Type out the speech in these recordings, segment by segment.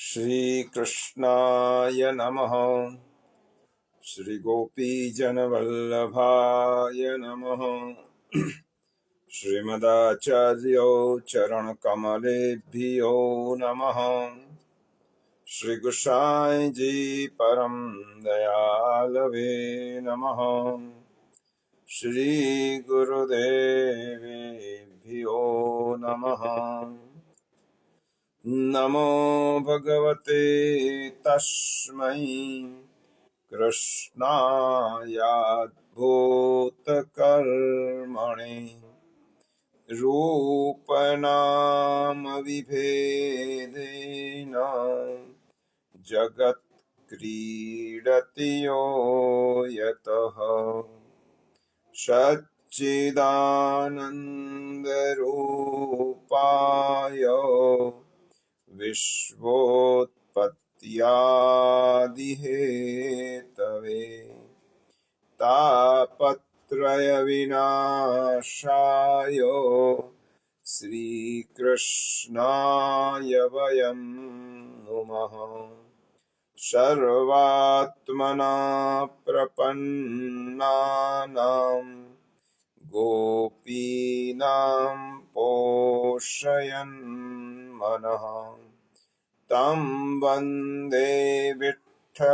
श्रीकृष्णाय नमः। श्रीगोपीजनवल्लभाय नमः। श्रीमदाचार्यो चरणकमलेभ्यो नमः। श्री गुसाई जी परम दयालवे नमः। श्री गुरुदेवेभ्यो नमः। नमो भगवते तस्मै कृष्णायाद्भूतकर्मणे रूपनाम विभेदेन जगत्क्रीडति यो यतः सच्चिदानन्दरूपाय विश्वोत्पत्त्यादिहेतवे तापत्रयविनाशाय श्रीकृष्णाय वयं नुमः। सर्वात्मना प्रपन्नानां गोपीनां पोषयन् मनः तं वन्दे विठ्ठलाधीशं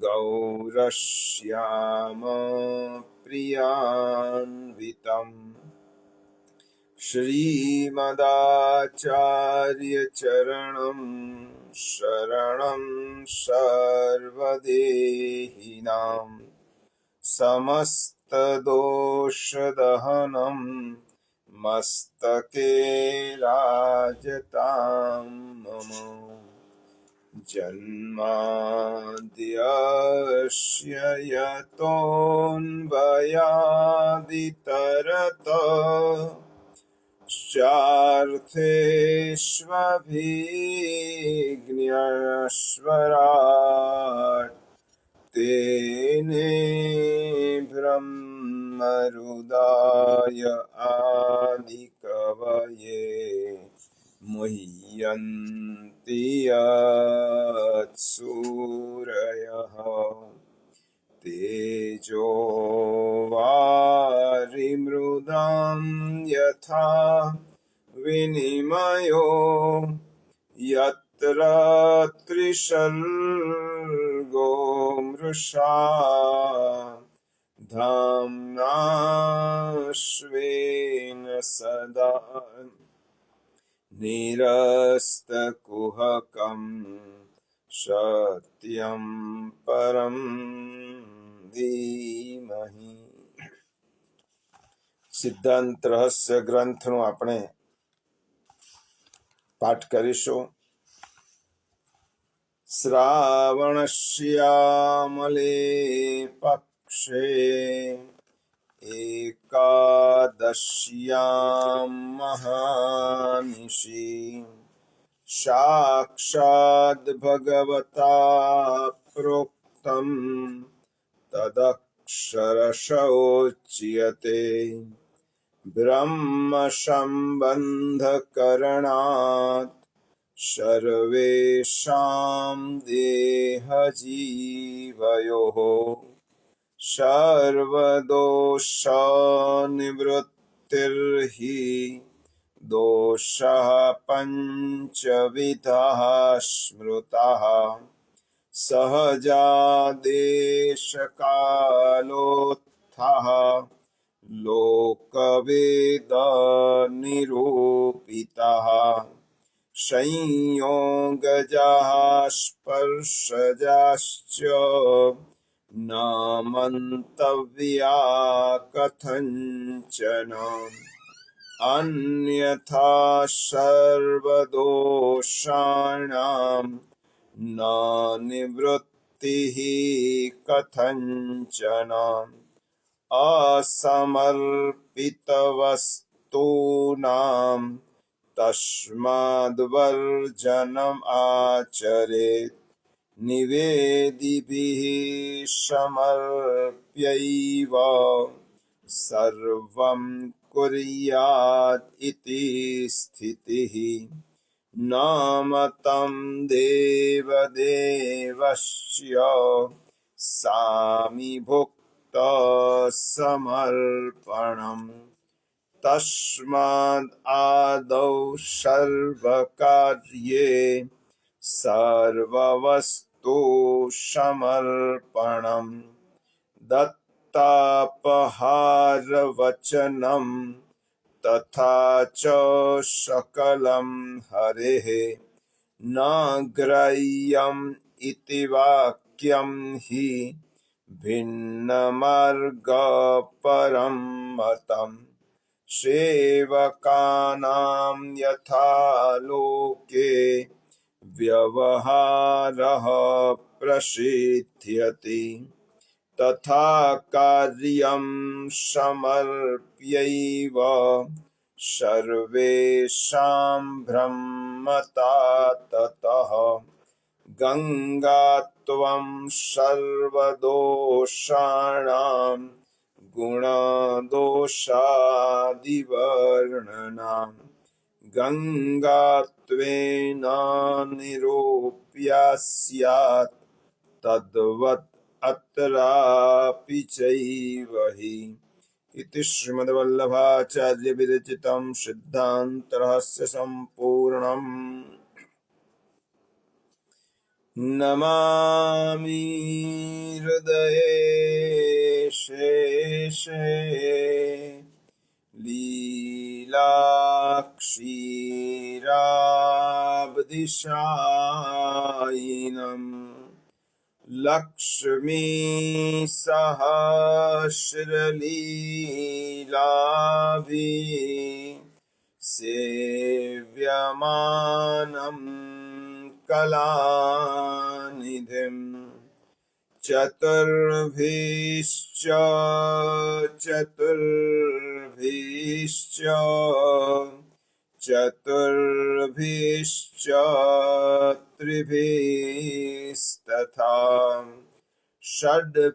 गौरश्यामप्रियान्वितम् श्रीमदाचार्यचरणं शरणं सर्वदेहिनां समस्तदोषदहनं मस्तके राजतां मम। जन्माद्यस्य यतोऽन्वयादितरतश्चार्थेष्वभिज्ञस्वराट् तेने ब्रह्महृदाय आदिकवये मुह्यन्ति यत्सूरयः तेजो वारिमृदां यथा विनिमयो यत्र त्रिसर्गो मृषा धाम्ना स्वेन सदा निरस्तकुहकं सत्यं परं धीमहि। સિદ્ધાંત રહસ્ય ગ્રંથનું આપણે પાઠ કરીશું. શ્રાવણશ્યામલે પક્ષે એકાદશ્યામ મહાનિશી સાક્ષાદ ભગવતા પ્રોક્તમ તદક્ષરશોચ્યતે બ્રહ્મ સંબંધકરણાत् સર્વેષાં દેહજીવયોઃ સર્વદોષનિવૃત્તિર્હિ દોષઃ પંચવિધઃ સ્મૃતઃ સહજાદેશકાલોત્થઃ લોકવેદનિરૂપિતઃ સંયોગજાः સ્પર્શજાશ્ચ નામन्तવ્યા કથંચન અન્યથા સર્વદોષાણાં ન નિવૃત્તિઃ કથંચન અસમર્પિતવસ્તુનાં તસ્માદ્વર્જનम् આચરેत् નિવેદિભિः સમર્પ્યૈવ સર્વં कुर्यात् इति स्थितिः न मतं देवदेवस्य सामिभुक्त समर्पणम् तस्माद् आदौ सर्वकार्ये सर्ववस्तु समर्पणम् दत्तापहारवचनं तथा च सकलं हरेः न ग्राह्यम् इति वाक्यं हि भिन्नमार्गपरं मतम् सेवकानां यथा लोके व्यवहारः प्रसिद्ध्यति तथा कार्यं समर्प्यैव सर्वेषां ब्रह्मता ततः गङ्गात्वं सर्वदोषाणां गुणदोषादिवर्णनां गङ्गात्वेन निरूप्या स्यात् तद्वत् अत्रापि चैव हि इति श्रीमद्वल्लभाचार्य विरचितं सिद्धान्तरहस्य सम्पूर्णम् नमामि हृदये शेषे लीलाक्षीराब्धिशायिनम् लक्ष्मीसहस्रलीलाभिः सेव्यमानम् कलानिधिं चतुर्भिश्च त्रिभिस्तथा षड्भिर्विराजते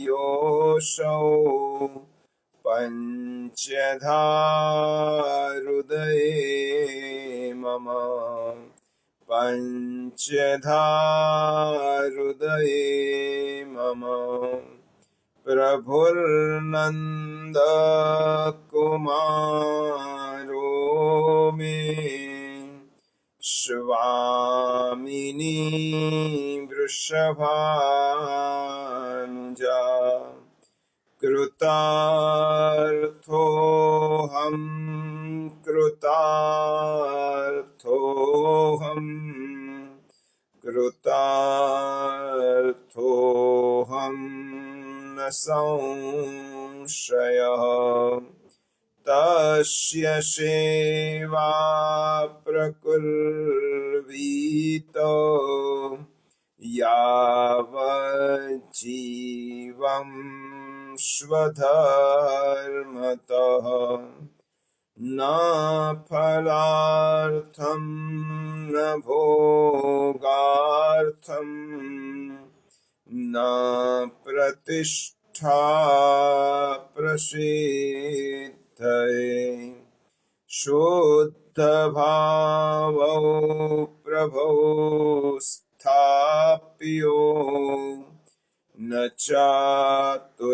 योऽसौ पञ्चधा हृदये मम पञ्चधा हृदये मम प्रभुर्नन्दकुमारो मे स्वामिनी वृषभानुजा कृतार्थोऽहं न संशयः तस्य सेवा प्रकुर्वीत यावज्जीवं स्वधर्मतः न फलार्थं न भोगार्थं न प्रतिष्ठा प्रसिद्धये शुद्धभावो प्रभो स्थाप्यो न चातुर्यप्रयोजकम्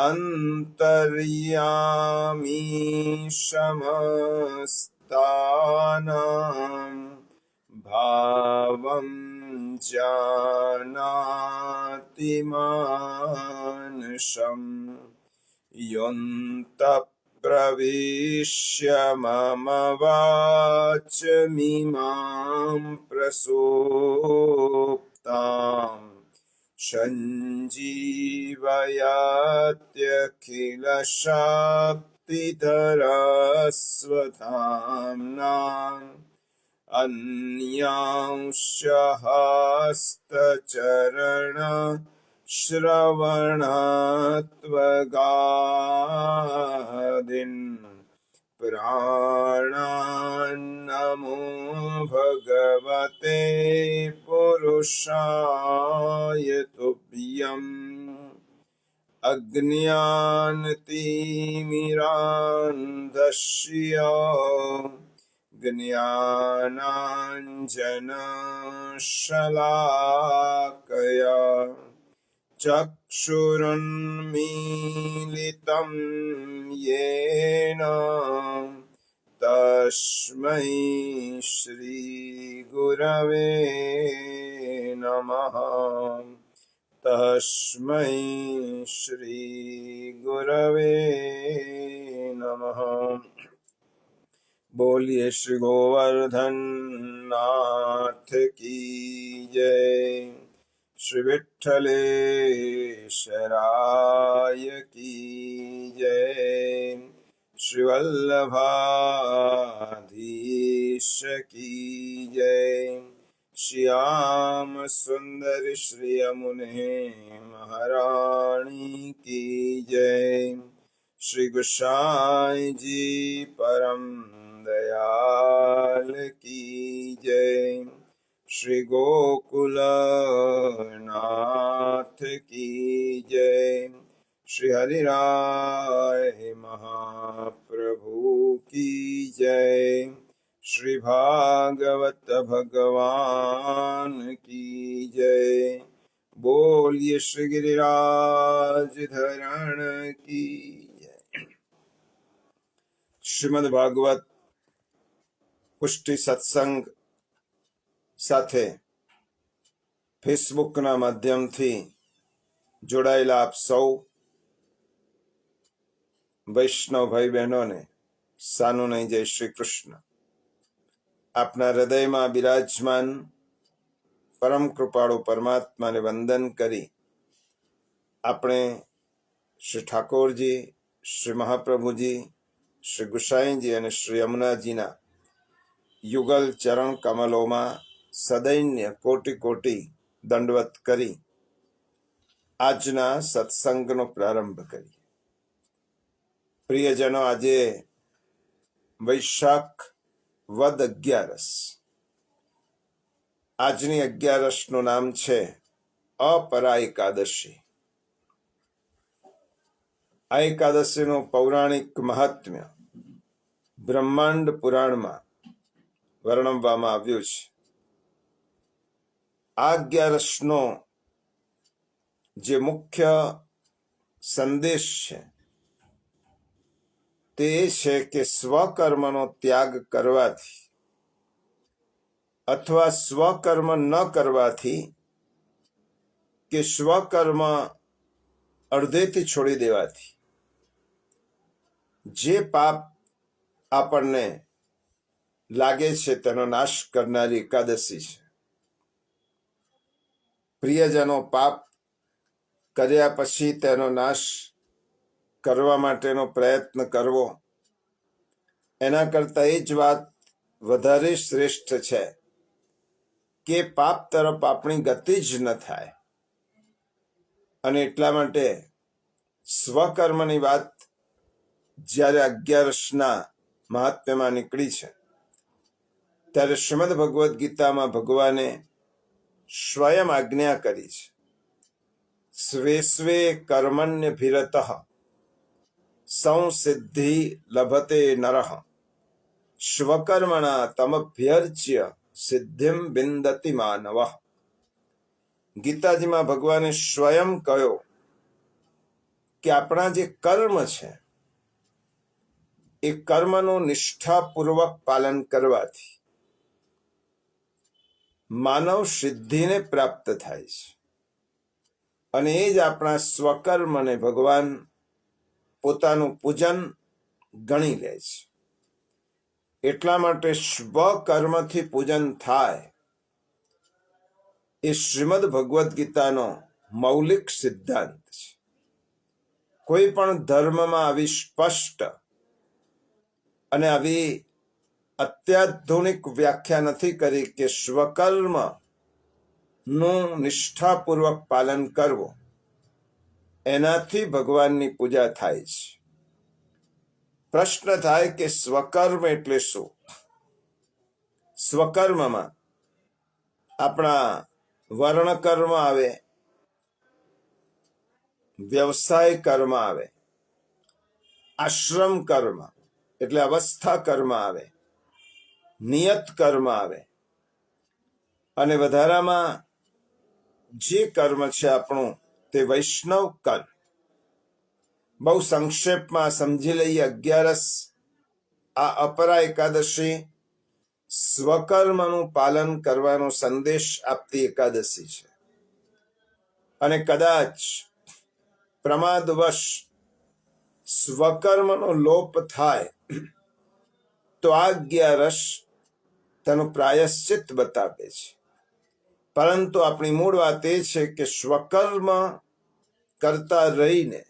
अन्तर्यामी समस्तानां भावं जानाति मानसम् योऽन्तः प्रविश्य मम वाचमिमां प्रसुप्ताम् सञ्जीवयत्यखिलशक्तिधरस्वधाम्ना अन्यांश हस्तचरणश्रवणत्वगादीन् नमो भगवते पुरुषाय तुभ्यम् अज्ञानतिमिरान्धस्य ज्ञानाञ्जनशलाकया चक्षुरुन्मीलितं येन तस्मै श्रीगुरवे नमः। तस्मै श्रीगुरवे नमः। बोलिए श्री गोवर्धन नाथ की जय। श्री विठ्ठलेश्वराय की जय। श्री वल्लभाधीश की जय। श्याम सुंदर श्री यमुने महारानी की जय। श्री गोसाई जी परम दयाल की जय। श्री गोकुलनाथ की जय। श्री हरिराय महाप्रभु की जय। श्री भागवत भगवान की जय। बोलिए श्री गिरिराज धरण की जय। શ્રીમદ ભાગવત પુષ્ટિ સત્સંગ સાથે ફેસબુકના માધ્યમથી જોડાયેલા આપ સૌ વૈષ્ણવ ભાઈ બહેનોને સાનુનય જય શ્રી કૃષ્ણ। આપના હૃદયમાં બિરાજમાન પરમ કૃપાળુ પરમાત્માને વંદન કરી આપણે શ્રી ઠાકોરજી, શ્રી મહાપ્રભુજી, શ્રી ગુસાઈજી અને શ્રી યમુનાજીના યુગલ ચરણ કમલોમાં સદૈન્ય કોટી કોટી દંડવત કરી આજના સત્સંગનો પ્રારંભ કરીએ। પ્રિયજનો, આજે વૈશાખ વદ 11। આજની 11નું નામ છે અપરા એકાદશી। આ એકાદશીનું પૌરાણિક મહાત્મ્ય બ્રહ્માંડ પુરાણમાં વર્ણવવામાં આવ્યું છે। આ 11નો જે મુખ્ય સંદેશ છે તે છે કે સ્વકર્મનો ત્યાગ કરવાથી અથવા સ્વકર્મ ન કરવાથી કે સ્વકર્મ અડધેથી છોડી દેવાથી જે પાપ આપણને લાગે છે તેનો નાશ કરનારી એકાદશી છે। પ્રિયજનો, પાપ કર્યા પછી તેનો નાશ કરવા માટેનો પ્રયત્ન કરવો એના કરતા એ જ વાત વધારે શ્રેષ્ઠ છે કે પાપ તરફ આપણી ગતિ જ ન થાય। અને એટલા માટે સ્વકર્મની વાત જ્યારે 11ના મહાત્મ્યમાં નીકળી છે ત્યારે શ્રીમદ ભગવદ્ ગીતામાં ભગવાને સ્વયં આજ્ઞા કરી છે, સ્વે સ્વે કર્મણ્યભિરતઃ સંસિદ્ધિ લભતે નરઃ સ્વકર્મણા તમભ્યર્ચ્ય સિદ્ધિમ વિંદતિ માનવઃ। ગીતાજીમાં ભગવાને સ્વયં કહ્યો કે આપણા જે કર્મ છે એ કર્મનું નિષ્ઠાપૂર્વક પાલન કરવાથી માનવ સિદ્ધિને પ્રાપ્ત થાય છે। અને એ જ આપણા સ્વકર્મને ભગવાન પોતાનું પૂજન ગણી લે છે। એટલા માટે સ્વકર્મથી પૂજન થાય એ શ્રીમદ ભગવદ્ ગીતાનો મૌલિક સિદ્ધાંત છે। કોઈ પણ ધર્મમાં આવી સ્પષ્ટ અને આવી અત્યાધુનિક વ્યાખ્યા નથી કરી કે સ્વકર્મ નું નિષ્ઠાપૂર્વક પાલન કરવું એનાથી ભગવાનની પૂજા થાય છે। પ્રશ્ન થાય કે સ્વકર્મ એટલે શું? સ્વકર્મમાં આપણા વર્ણકર્મ આવે, વ્યવસાય કર્મ આવે, આશ્રમ કર્મ એટલે અવસ્થા કર્મ આવે, નિયત કર્મ આવે, અને વધારામાં જે કર્મ છે આપણું તે વૈષ્ણવ કર્મ. બહુ સંક્ષેપમાં સમજી લઈએ. 11 આ અપરા એકાદશી સ્વકર્મનું પાલન કરવાનો સંદેશ આપતી એકાદશી છે. અને કદાચ પ્રમાદવશ સ્વકર્મનો લોપ થાય તો આ 11 તેનું પ્રાયશ્ચિત બતાવે છે. પરંતુ આપણી મૂળ વાત એ છે કે સ્વકર્મ કરતા રહીને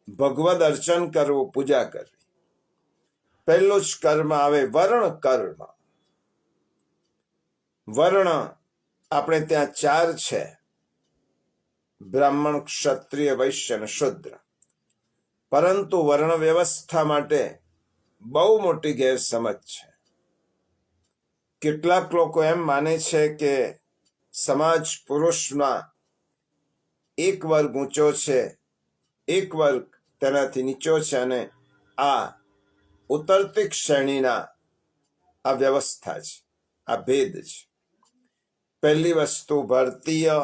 ભગવદ અર્ચન કરવું, પૂજા કરવી. પહેલું જ કર્મ આવે વર્ણ કર્મ. વર્ણ આપણે ત્યાં 4 છે: બ્રાહ્મણ, ક્ષત્રિય, વૈશ્ય અને શૂદ્ર. પરંતુ વર્ણ વ્યવસ્થા માટે બહુ મોટી ગેરસમજ છે. કેટલાક લોકો એમ માને છે કે સમાજ પુરુષમાં એક વર્ગ ઊંચો છે, એક વર્ગ તેનાથી નીચો છે, અને આ ઉતરતી શ્રેણીના આ વ્યવસ્થા છે, આ ભેદ છે. પહેલી વસ્તુ ભારતીય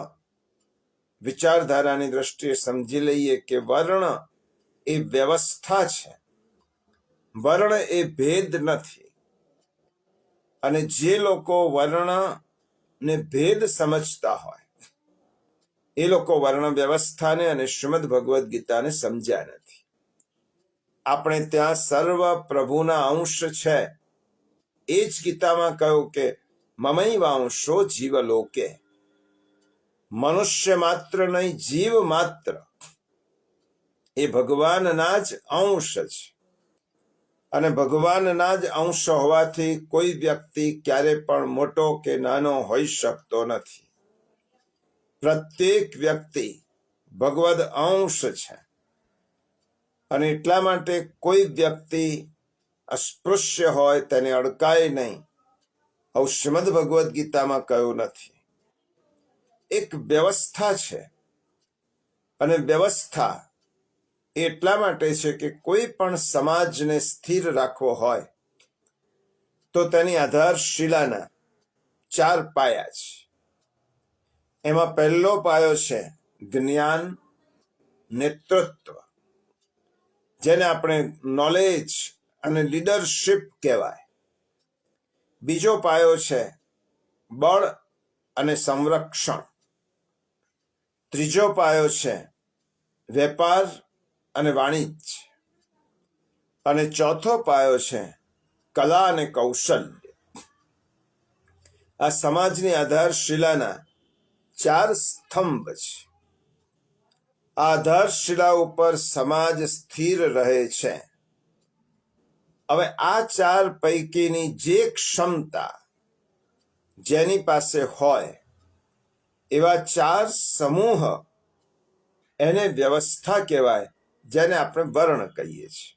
વિચારધારાની દ્રષ્ટિએ સમજી લઈએ કે વર્ણ એ વ્યવસ્થા છે, વર્ણ એ ભેદ નથી. અને જે લોકો વર્ણને ભેદ સમજતા હોય એ લોકો વર્ણ વ્યવસ્થાને અને શ્રીમદ ભગવદ્ ગીતાને સમજ્યા નથી. આપણે ત્યાં સર્વ પ્રભુના અંશ છે. એ જ ગીતામાં કહ્યું કે મમૈવાંશો જીવલોકે. મનુષ્ય માત્ર નહીં, જીવ માત્ર એ ભગવાનના જ અંશ છે. અને ભગવાનના જ અંશ હોવાથી કોઈ વ્યક્તિ ક્યારે પણ મોટો કે નાનો હોઈ શકતો નથી. પ્રત્યેક વ્યક્તિ ભગવદ અંશ છે. અને એટલા માટે કોઈ વ્યક્તિ અસ્પૃશ્ય હોય તેને અડકાય નહીં, આવું શ્રીમદ ભગવદ્ ગીતામાં કહ્યું નથી. એક વ્યવસ્થા છે. અને વ્યવસ્થા એટલા માટે છે કે કોઈ પણ સમાજને સ્થિર રાખવો હોય તો તેની આધારશિલાના 4 પાયા છે. એમાં પહેલો પાયો છે જ્ઞાન, નેતૃત્વ, જેને આપણે નોલેજ અને લીડરશિપ કહેવાય. બીજો પાયો છે બળ અને સંરક્ષણ. ત્રીજો પાયો છે વેપાર અને વાણિજ્ય. અને ચોથો પાયો છે કલા અને કૌશલ્ય. આ સમાજની આધારશિલાના 4 સ્તંભ છે. આધારશિલા ઉપર સમાજ સ્થિર રહે છે. હવે આ 4 પૈકીની જે ક્ષમતા જેની પાસે હોય એવા 4 સમૂહ એને વ્યવસ્થા કહેવાય, જેને આપણે વર્ણ કહીએ છીએ.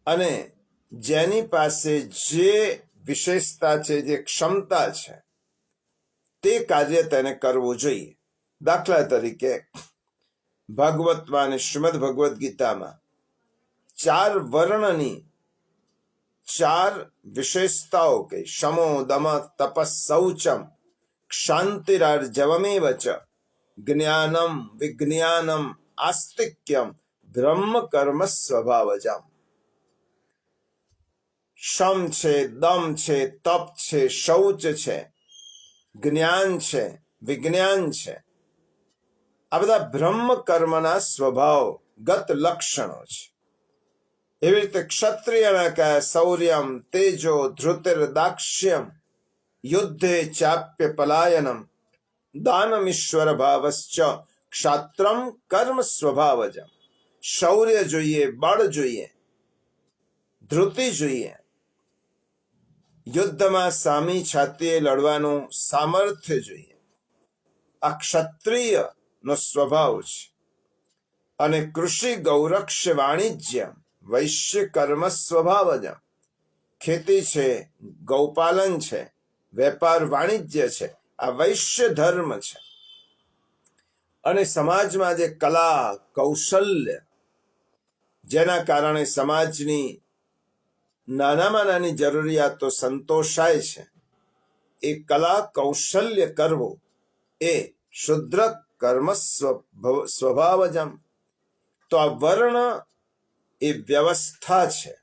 અને જેની પાસે જે વિશેષતા છે, જે ક્ષમતા છે, તે કાર્ય તેને કરવું જોઈએ. દાખલા તરીકે ભાગવતમાં અને શ્રીમદ ભગવદ્ ગીતામાં 4 વર્ણની 4 વિશેષતાઓ કહી: શમો, દમ, તપ, શૌચમ, ક્ષાંતિરાર્જવમેવ ચ, જ્ઞાનમ, વિજ્ઞાનમ, આસ્તિક્યમ, બ્રહ્મ કર્મ સ્વભાવજમ. શમ છે, દમ છે, તપ છે, શૌચ છે, જ્ઞાન છે, વિજ્ઞાન છે. આ બધા બ્રહ્મ કર્મના સ્વભાવગત લક્ષણો છે. એવી રીતે ક્ષત્રિયના કયા શૌર્યમ, તેજો, ધૃતિર, દાક્ષ્યમ, યુદ્ધે ચાપ્ય પલાયનમ, દાનમીશ્વર ભાવશ્ચ, ક્ષાત્રમ કર્મ સ્વભાવજમ. શૌર્ય જોઈએ, બળ જોઈએ, ધૃતિ જોઈએ, યુદ્ધમાં સામી છાતીએ લડવાનું સામર્થ્ય જોઈએ. આ ક્ષત્રિય નો સ્વભાવ છે. અને કૃષિ ગૌરક્ષ વાણિજ્ય વૈશ્ય કર્મ સ્વભાવજ. ખેતી છે, ગૌપાલન છે, વેપાર વાણિજ્ય છે, આ વૈશ્ય ધર્મ છે. અને સમાજમાં જે કલા કૌશલ્ય, જેના કારણે સમાજની નાનામાં નાની જરૂરિયાતો સંતોષાય છે, એ કલા કૌશલ્ય કરવું એ શુદ્ર કર્મ સ્વભાવજમ. તો આ વર્ણ એ વ્યવસ્થા છે.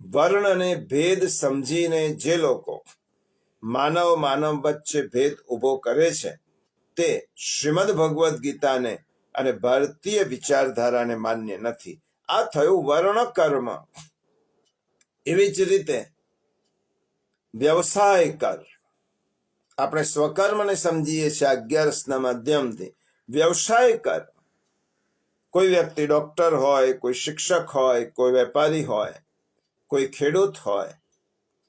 વર્ણને ભેદ સમજીને જે લોકો માનવ વચ્ચે ભેદ ઉભો કરે છે, તે શ્રીમદ ભગવદ્ ગીતાને અને ભારતીય વિચારધારાને માન્ય નથી. આ થયું વર્ણ કર્મ. એવી જ રીતે વ્યવસાય કર. આપણે સ્વકર્મને સમજીએ છીએ 11ના માધ્યમથી. વ્યવસાય કર. કોઈ વ્યક્તિ ડોક્ટર હોય, કોઈ શિક્ષક હોય, કોઈ વેપારી હોય, કોઈ ખેડૂત હોય,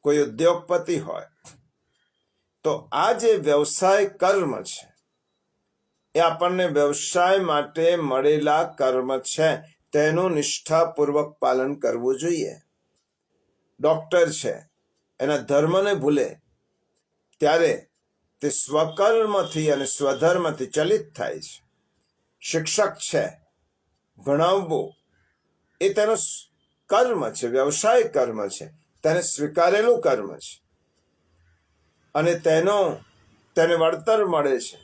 કોઈ ઉદ્યોગપતિ હોય, તો આ જે વ્યવસાય કર્મ છે એ આપણને વ્યવસાય માટે મળેલા કર્મ છે, તેનું નિષ્ઠાપૂર્વક પાલન કરવું જોઈએ. ડોક્ટર છે, એના ધર્મને ભૂલે ત્યારે તે સ્વકર્મથી અને સ્વધર્મથી ચલિત થાય છે. શિક્ષક છે, ભણાવવું એ તેનો કર્મ છે, વ્યવસાય કર્મ છે, તેને સ્વીકારેલું કર્મ છે અને તેને વળતર મળે છે.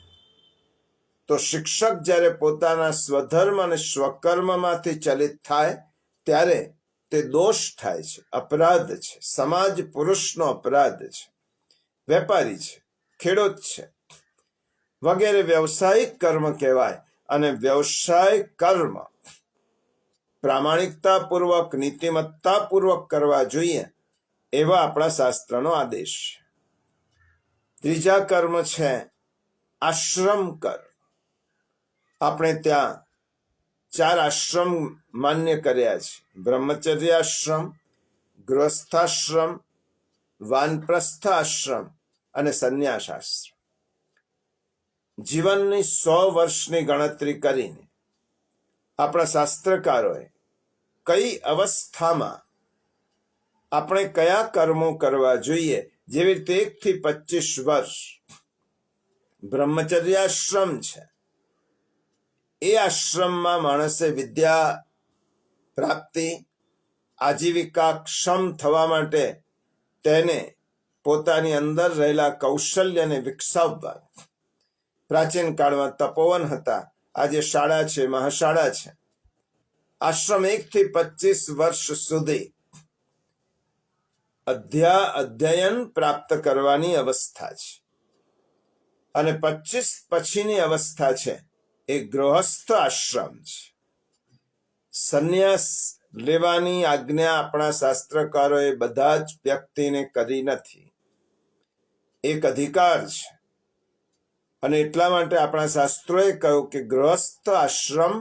તો શિક્ષક જ્યારે પોતાના સ્વધર્મ અને સ્વકર્મમાંથી ચલિત થાય ત્યારે તે દોષ થાય છે, અપરાધ છે, સમાજ પુરુષનો અપરાધ છે. વેપારી છે, ખેડૂત છે, વગેરે વ્યવસાયિક કર્મ કહેવાય. અને વ્યવસાય કર્મ પ્રામાણિકતાપૂર્વક, નીતિમત્તાપૂર્વક કરવા જોઈએ, એવા આપણા શાસ્ત્રનો આદેશ છે. ત્રીજા કર્મ છે આશ્રમ કર્મ. આપણે ત્યાં 4 આશ્રમ માન્ય કર્યા છે: બ્રહ્મચર્યાશ્રમ, ગૃહસ્થાશ્રમ, વાનપ્રસ્થ આશ્રમ અને સંન્યાસ આશ્રમ. જીવનની 100 વર્ષની ગણતરી કરીને આપણા શાસ્ત્રકારોએ કઈ અવસ્થામાં આપણે કયા કર્મો કરવા જોઈએ, જેવી રીતે 1 થી 25 વર્ષ બ્રહ્મચર્યાશ્રમ છે, એ આશ્રમમાં માણસે વિદ્યા પ્રાપ્તિ, આજીવિકાક્ષમ થવા માટે તેને પોતાની અંદર રહેલા કૌશલ્યને વિકસાવવા. પ્રાચીન કાળમાં તપોવન હતા, આજે શાળા છે, મહાશાળા છે. આશ્રમ 1 થી 25 વર્ષ સુધી અધ્યયન પ્રાપ્ત કરવાની અવસ્થા છે. અને 25 પછીની અવસ્થા છે એ ગૃહસ્થ આશ્રમ છે. સંન્યાસ લેવાની આજ્ઞા આપણા શાસ્ત્રકારોએ બધા જ વ્યક્તિને કરી નથી. એક અધિકાર છે. અને એટલા માટે આપણા શાસ્ત્રોએ કહ્યું કે ગૃહસ્થ આશ્રમ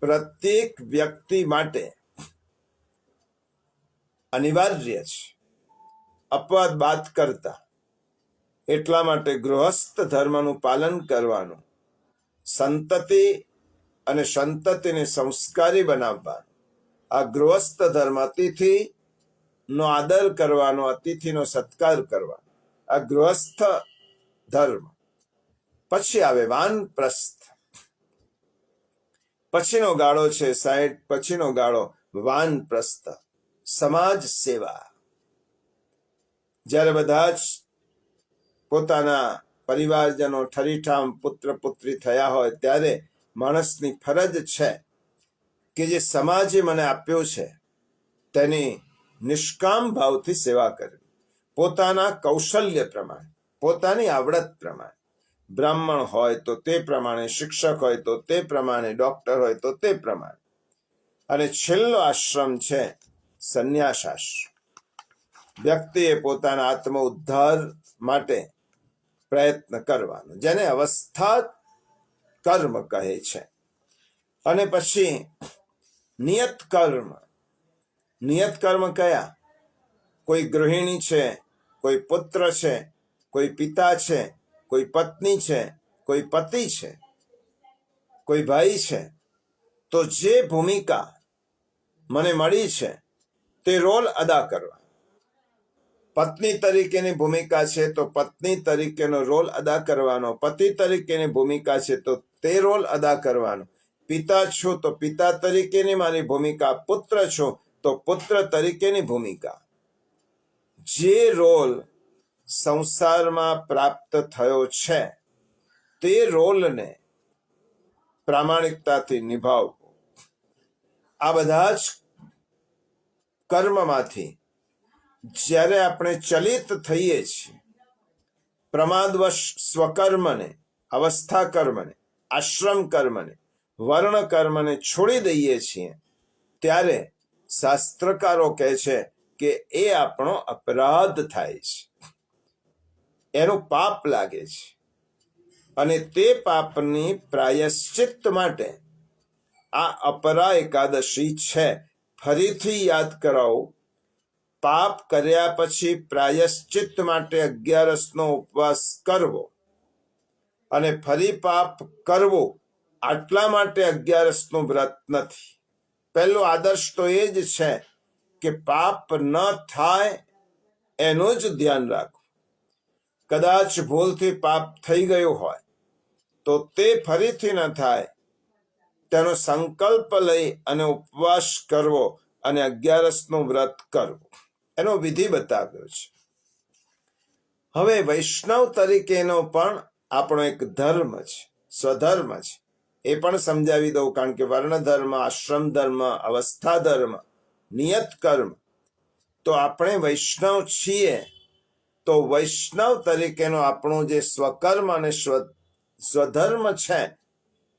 પ્રત્યેક વ્યક્તિ માટે અનિવાર્ય છે, અપવાદ બાદ કરતા. એટલા માટે ગૃહસ્થ ધર્મનું પાલન કરવાનું, સંતતિ અને સંતતિને સંસ્કારી બનાવવાનું, આ ગૃહસ્થ ધર્મ. અતિથિનો આદર કરવાનો, અતિથિનો સત્કાર કરવાનો, આ ગૃહસ્થ ધર્મ. પછી આવે વાનપ્રસ્થ. પછીનો ગાળો છે 60 પછીનો ગાળો વાનપ્રસ્થ, સમાજ સેવા. જ્યારે બધા જ પોતાના પરિવારજનો ઠરીઠામ પુત્ર પુત્રી થયા હોય ત્યારે માણસની ફરજ છે કે જે સમાજે મને આપ્યો છે તેની નિષ્કામ ભાવથી સેવા કરવી. પોતાના કૌશલ્ય પ્રમાણે, પોતાની આવડત પ્રમાણે. બ્રાહ્મણ હોય તો તે પ્રમાણે, શિક્ષક હોય તો તે પ્રમાણે, ડોક્ટર હોય તો તે પ્રમાણે. અને છેલ્લો આશ્રમ છે સંન્યાસ આશ્રમ. વ્યક્તિએ પોતાના આત્મ ઉદ્ધાર માટે પ્રયત્ન કરવાનો, જેને અવસ્થા કર્મ કહે છે. અને પછી નિયત કર્મ. નિયત કર્મ કયા? કોઈ ગૃહિણી છે, કોઈ પુત્ર છે, કોઈ પિતા છે, કોઈ પત્ની છે, કોઈ પતિ છે, કોઈ ભાઈ છે, તો જે ભૂમિકા મને મળી છે તે રોલ અદા કરવા. પત્ની તરીકેની ભૂમિકા છે તો પત્ની તરીકેનો રોલ અદા કરવાનો. પતિ તરીકેની ભૂમિકા છે તો તે રોલ અદા કરવાનો. પિતા છું તો પિતા તરીકેની મારી ભૂમિકા. પુત્ર છું તો પુત્ર તરીકેની ભૂમિકા. જે રોલ સંસારમાં પ્રાપ્ત થયો છે તે રોલને પ્રામાણિકતાથી નિભાવવો. આ બધા જ કર્મમાંથી જ્યારે આપણે ચલિત થઈએ છીએ, પ્રમાદવશ સ્વકર્મને, અવસ્થા કર્મને, આશ્રમ કર્મને, વર્ણ કર્મને છોડી દઈએ છીએ, ત્યારે શાસ્ત્રકારો કહે છે કે એ આપણો અપરાધ થાય છે, એનું પાપ લાગે છે. અને તે પાપની પ્રાયશ્ચિત્ત માટે આ અપરા એકાદશી છે. ફરીથી યાદ કરાવો, પાપ કર્યા પછી પ્રાયશ્ચિત્ત માટે 11નો ઉપવાસ કરવો અને ફરી પાપ કરવો આટલા માટે 11નું વ્રત નથી. પહેલો આદર્શ તો એ જ છે કે પાપ ન થાય એનું જ ધ્યાન રાખવું. કદાચ ભૂલથી પાપ થઈ ગયો હોય તો તે ફરીથી ન થાય તેનો સંકલ્પ લઈ અને ઉપવાસ કરવો અને 11નું વ્રત કરવું. એનો વિધિ બતાવ્યો છે. હવે વૈષ્ણવ તરીકેનો પણ આપણો એક ધર્મ છે, સ્વધર્મ છે. એ પણ સમજાવી દઉં, કારણ કે વર્ણ ધર્મ, આશ્રમ ધર્મ, અવસ્થા ધર્મ, નિયત કર્મ, તો આપણે વૈષ્ણવ છીએ તો વૈષ્ણવ તરીકેનો આપણો જે સ્વકર્મ અને સ્વધર્મ છે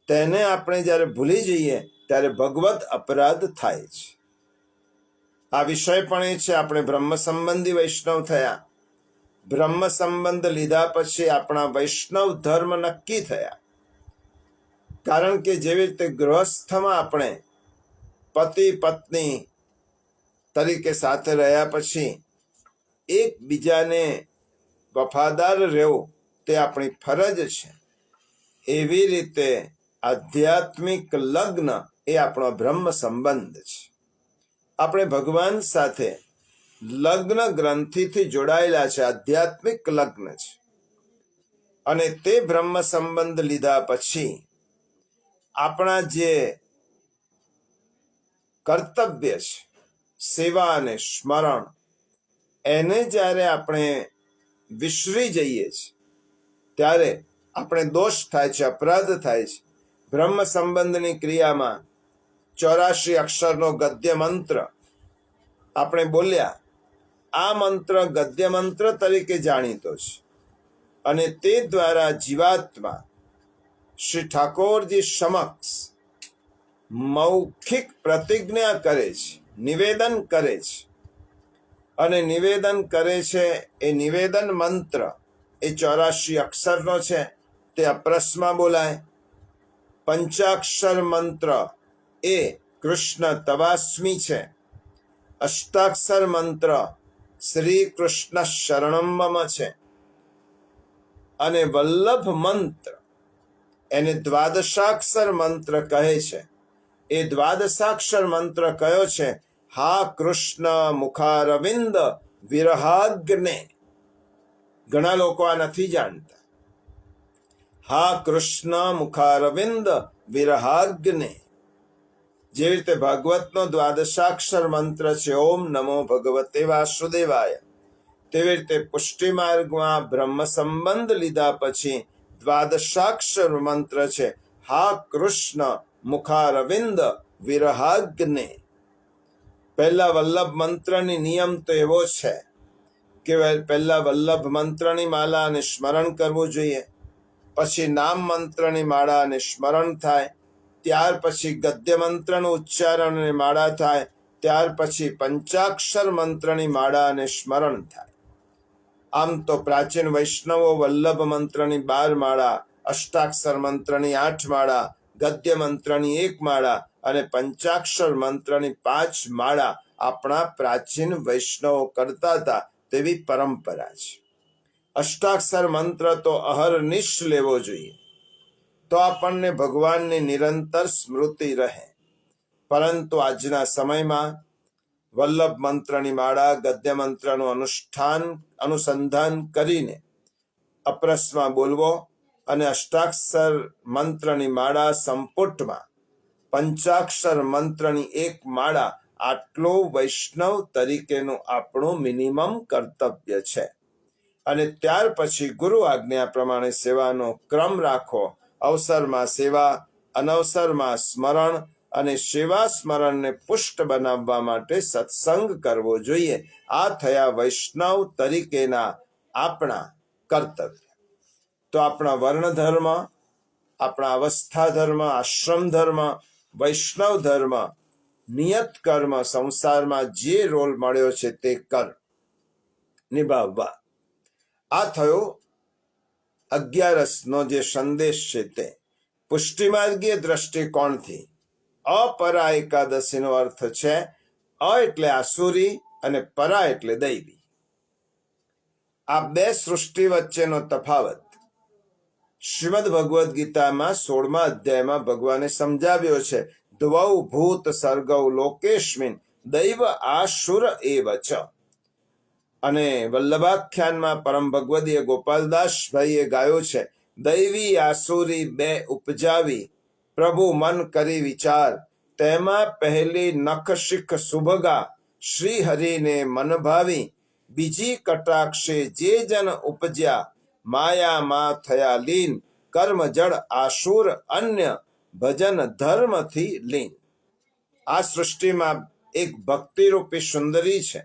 તેને આપણે જ્યારે ભૂલી જઈએ ત્યારે ભગવત અપરાધ થાય છે. આ વિષય પણ એ છે, આપણે બ્રહ્મ સંબંધી વૈષ્ણવ થયા. બ્રહ્મ સંબંધ લીધા પછી આપણા વૈષ્ણવ ધર્મ નક્કી થયા. કારણ કે જેવી રીતે ગૃહસ્થમાં આપણે પતિ પત્ની તરીકે સાથે રહ્યા પછી એકબીજાને વફાદાર રહેવું તે આપણી ફરજ છે, એવી રીતે આધ્યાત્મિક લગ્ન એ આપણો બ્રહ્મ સંબંધ છે. આપણે ભગવાન સાથે લગ્ન ગ્રંથિથી જોડાયેલા છે, આધ્યાત્મિક લગ્ન છે. અને તે બ્રહ્મ સંબંધ લીધા પછી આપણા જે કર્તવ્ય છે, સેવા અને સ્મરણ, એને જ્યારે આપણે વિસરી જઈએ છીએ ત્યારે આપણે દોષ થાય છે, અપરાધ થાય છે. બ્રહ્મ સંબંધની ક્રિયામાં 84 અક્ષરનો ગદ્ય મંત્ર આપણે બોલ્યા. આ મંત્ર ગદ્ય મંત્ર તરીકે જાણીતો છે અને તે દ્વારા જીવાત્મા શ્રી ઠાકોરજી સમક્ષ મૌખિક પ્રતિજ્ઞા કરે છે, નિવેદન કરે છે. અને નિવેદન કરે છે એ નિવેદન મંત્ર એ 84 અક્ષરનો છે, તે અપરસમાં બોલાય. પંચાક્ષર મંત્ર એ કૃષ્ણ તવાસ્મી છે. અષ્ટાક્ષર મંત્ર શ્રી કૃષ્ણ શરણમ મમ છે. અને વલ્લભ મંત્ર એને દ્વાદશાક્ષર મંત્ર કહે છે. એ દ્વાદશાક્ષર મંત્ર કયો છે? હા કૃષ્ણ મુખારવિંદ વિરહાગ્ને. ઘણા લોકો આ નથી જાણતા. હા કૃષ્ણ મુખારવિંદ વિરહાગ્ને. જેવી રીતે ભાગવતનો દ્વાદશાક્ષર મંત્ર છે ઓમ નમો ભગવતે વાસુદેવાય, તેવી રીતે પુષ્ટિ માર્ગમાં બ્રહ્મ સંબંધ લીધા પછી દ્વાદશાક્ષર મંત્ર છે હા કૃષ્ણ મુખારવિંદ વિરહાગ્ને. પહેલા વલ્લભ મંત્રની નિયમ તો એવો છે કે પહેલા વલ્લભ મંત્રની માળા અને સ્મરણ કરવું જોઈએ, પછી નામ મંત્રની માળા અને સ્મરણ થાય, ત્યાર પછી ગદ્ય મંત્રનું ઉચ્ચારણ અને માળા થાય, ત્યાર પછી પંચાક્ષર મંત્રની માળા અને સ્મરણ થાય. આમ તો પ્રાચીન વૈષ્ણવો વલ્લભ મંત્રની 12 માળા, અષ્ટાક્ષર મંત્રની 8 માળા, ગદ્ય મંત્રની 1 માળા અને પંચાક્ષર મંત્રની 5 માળા આપણા પ્રાચીન વૈષ્ણવો કરતા હતા, તેવી પરંપરા છે. અષ્ટાક્ષર મંત્ર તો અહર્નિશ લેવો જોઈએ, તો આપણને ભગવાનની નિરંતર સ્મૃતિ રહે. પરંતુ આજના સમયમાં વલ્લભ મંત્રની માળા, ગદ્ય મંત્રનું અનુસંધાન કરીને અપરસમાં બોલવો અને અષ્ટાક્ષર મંત્રની માળા સંપુટમાં પંચાક્ષર મંત્રની એક માળા, આટલું વૈષ્ણવ તરીકેનું આપણું મિનિમમ કર્તવ્ય છે. અને ત્યાર પછી ગુરુ આજ્ઞા પ્રમાણે સેવાનો ક્રમ રાખો. અવસરમાં સેવા, અનવસરમાં સ્મરણ અને સેવા સ્મરણને પુષ્ટ બનાવવા માટે સત્સંગ કરવો જોઈએ. આ થયા વૈષ્ણવ તરીકેના આપણા કર્તવ્ય. તો આપણા વર્ણ ધર્મ, આપણા અવસ્થા ધર્મ, આશ્રમ ધર્મ, વૈષ્ણવ ધર્મ, નિયત કર્મ, સંસારમાં જે રોલ મળ્યો છે તે કર્મ નિભાવવા. આ થયો 11નો જે સંદેશ છે તે પુષ્ટિમાર્ગીય દ્રષ્ટિકોણથી અપરા એકાદશીનો અર્થ છે એટલે આસુરી અને પરા એટલે દૈવી. આ બે સૃષ્ટિ વચ્ચેનો તફાવત શ્રીમદ ભગવદ્ ગીતામાં 16મા અધ્યાયમાં ભગવાને સમજાવ્યો છે. દ્વૌ ભૂત સર્ગૌ લોકેસ્મિન દૈવ આસુર એવ ચ. અને વલ્લભાખ્યાનમાં પરમ ભગવદીય ગોપાલદાસભાઈએ ગાયો છે, દૈવી આસુરી બે ઉપજાવી પ્રભુ મન કરી વિચાર, તેમાં પહેલી નખ શિખ સુભગા શ્રી હરિને મન ભાવી, બીજી કટાક્ષે જે જન ઉપજ્યા માયામાં થયા લીન, કર્મ જડ આસુર અન્ય ભજન ધર્મથી લીન. આ સૃષ્ટિમાં એક ભક્તિરૂપી સુંદરી છે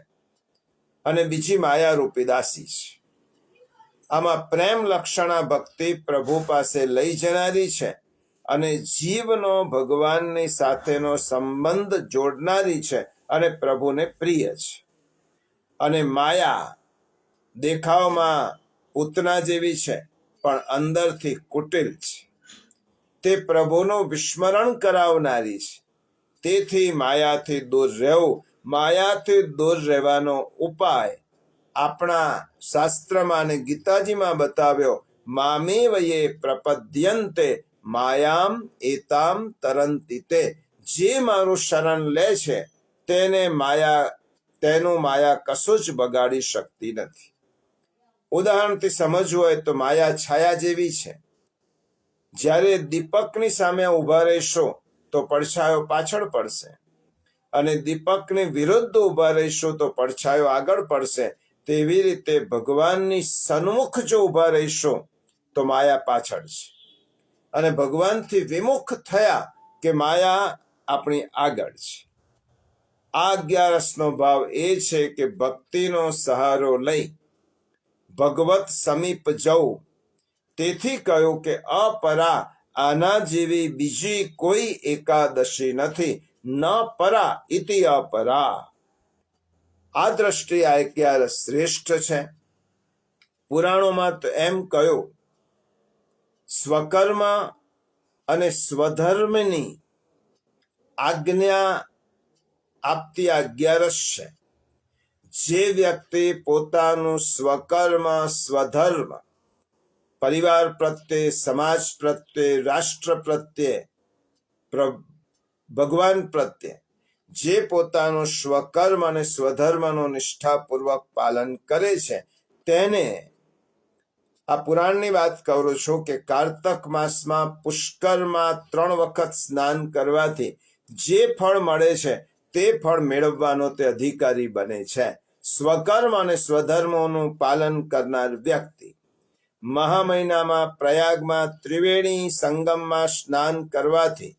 અને બીજી માયારૂપી દાસી છે. આમાં પ્રેમ લક્ષણા ભક્તિ પ્રભુ પાસે લઈ જનારી છે અને જીવનો ભગવાનની સાથેનો સંબંધ જોડનારી છે અને પ્રભુને પ્રિય છે. અને માયા દેખાવમાં પૂતના જેવી છે પણ અંદરથી કુટિલ છે. તે પ્રભુનું વિસ્મરણ કરાવનારી છે. તેથી માયાથી દૂર રહેવું. માયાથી દૂર રહેવાનો ઉપાય આપણા શાસ્ત્રમાં અને ગીતાજીમાં બતાવ્યો. મામેવયે પ્રપદ્યન્તે માયામ એતામ તરંતિ તે. જે મારું શરણ લે છે તેનું માયા કશું જ બગાડી શકતી નથી. ઉદાહરણથી સમજવું હોય તો માયા છાયા જેવી છે. જ્યારે દીપકની સામે ઉભા રહેશો તો પડછાયો પાછળ પડશે અને દીપકની વિરુદ્ધ ઉભા રહીશું તો પડછાયો આગળ પડશે. તેવી રીતે ભગવાનની સન્મુખ જો ઉભા રહીશું તો માયા પાછળ છે અને ભગવાનથી વિમુખ થયા કે માયા આપણી આગળ છે. આ 11નો ભાવ એ છે કે ભક્તિનો સહારો લઈ ભગવત સમીપ જવું. તેથી કહ્યું કે અપરા, આના જેવી બીજી કોઈ એકાદશી નથી. ન પરા ઇતિ અપરા. આ દ્રષ્ટિ આ 11 શ્રેષ્ઠ છે. પુરાણોમાં તો એમ કહ્યું, સ્વકર્મ અને સ્વધર્મની આજ્ઞા આપતી આ 11 છે. જે વ્યક્તિ પોતાનું સ્વકર્મ, સ્વધર્મ, પરિવાર પ્રત્યે, સમાજ પ્રત્યે, રાષ્ટ્ર પ્રત્યે, ભગવાન પ્રત્યે જે પોતાનું સ્વકર્મ અને સ્વધર્મનું નિષ્ઠાપૂર્વક પાલન કરે છે તેને, આ પુરાણની વાત કરું છું કે કારતક માસમાં પુષ્કરમાં 3 વખત સ્નાન કરવાથી જે ફળ મળે છે તે ફળ મેળવવાનો તે અધિકારી બને છે. સ્વકર્મ અને સ્વધર્મોનું પાલન કરનાર વ્યક્તિ મહા મહિનામાં પ્રયાગમાં ત્રિવેણી સંગમમાં સ્નાન કરવાથી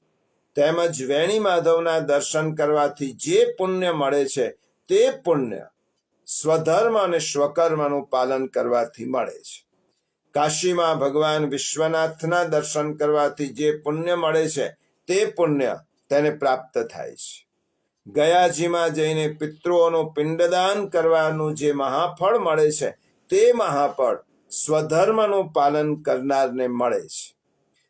તેમજ વેણી માધવના દર્શન કરવાથી જે પુણ્ય મળે છે તે પુણ્ય સ્વધર્મ અને સ્વકર્મનું પાલન કરવાથી મળે છે. કાશીમાં ભગવાન વિશ્વનાથના દર્શન કરવાથી જે પુણ્ય મળે છે તે પુણ્ય તેને પ્રાપ્ત થાય છે. ગયાજીમાં જઈને પિતૃઓનું પિંડદાન કરવાનું જે મહાફળ મળે છે તે મહાફળ સ્વધર્મનું પાલન કરનારને મળે છે.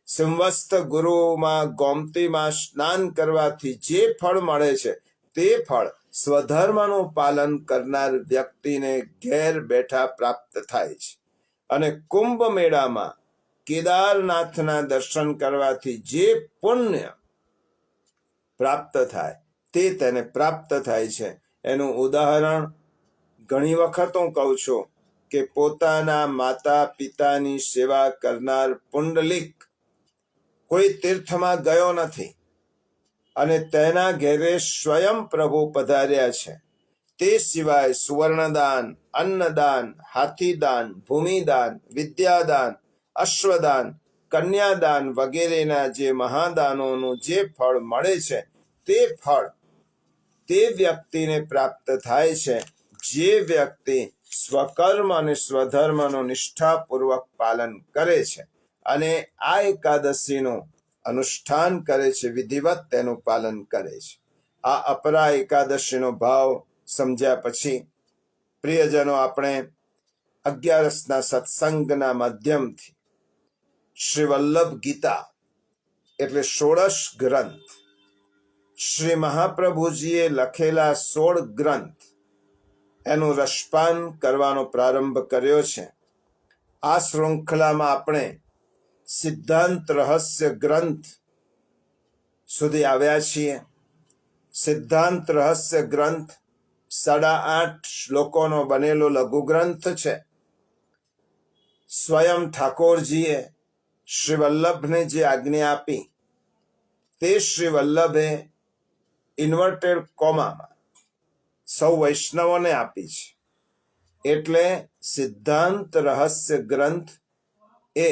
સંવત્સર ગુરુમાં ગોમતીમાં સ્નાન કરવાથી જે ફળ મળે છે તે ફળ સ્વધર્મનું પાલન કરનાર વ્યક્તિને ઘેર બેઠા પ્રાપ્ત થાય છે. અને કુંભ મેળામાં કેદારનાથના દર્શન કરવાથી જે પુણ્ય પ્રાપ્ત થાય તે તેને પ્રાપ્ત થાય છે. એનું ઉદાહરણ ઘણી વખત હું કહું છું કે પોતાના માતા પિતાની સેવા કરનાર પુંડલિક કોઈ તીર્થમાં ગયો નથી અને તેના ઘેરે સ્વયં પ્રભુ પધાર્યા છે. તે સિવાય સુવર્ણદાન, અન્નદાન, હાથીદાન, ભૂમિદાન, વિદ્યાદાન, અશ્વદાન, કન્યાદાન વગેરેના જે મહાદાનોનું જે ફળ મળે છે તે ફળ તે વ્યક્તિને પ્રાપ્ત થાય છે જે વ્યક્તિ સ્વકર્મ અને સ્વધર્મનું નિષ્ઠાપૂર્વક પાલન કરે છે અને આ એકાદશીનું અનુષ્ઠાન કરે છે, વિધિવત તેનું પાલન કરે છે. આ અપરા એકાદશીનો ભાવ સમજ્યા પછી પ્રિયજનો, આપણે 11ના સત્સંગના માધ્યમથી શ્રી વલ્લભ ગીતા એટલે 16 ગ્રંથ, શ્રી મહાપ્રભુજીએ લખેલા 16 ગ્રંથ એનું રસપાન કરવાનો પ્રારંભ કર્યો છે. આ શૃંખલામાં આપણે સિદ્ધાંત રહસ્ય ગ્રંથ સુધી આવ્યા છીએ. સિદ્ધાંત રહસ્ય ગ્રંથ 8.5 શ્લોકોનો બનેલો લઘુ ગ્રંથ છે. સ્વયં ઠાકોરજીએ શ્રી વલ્લભને જે આજ્ઞા આપી તે શ્રી વલ્લભે ઇન્વર્ટેડ કોમામાં સૌ વૈષ્ણવોને આપી છે. એટલે સિદ્ધાંત રહસ્ય ગ્રંથ એ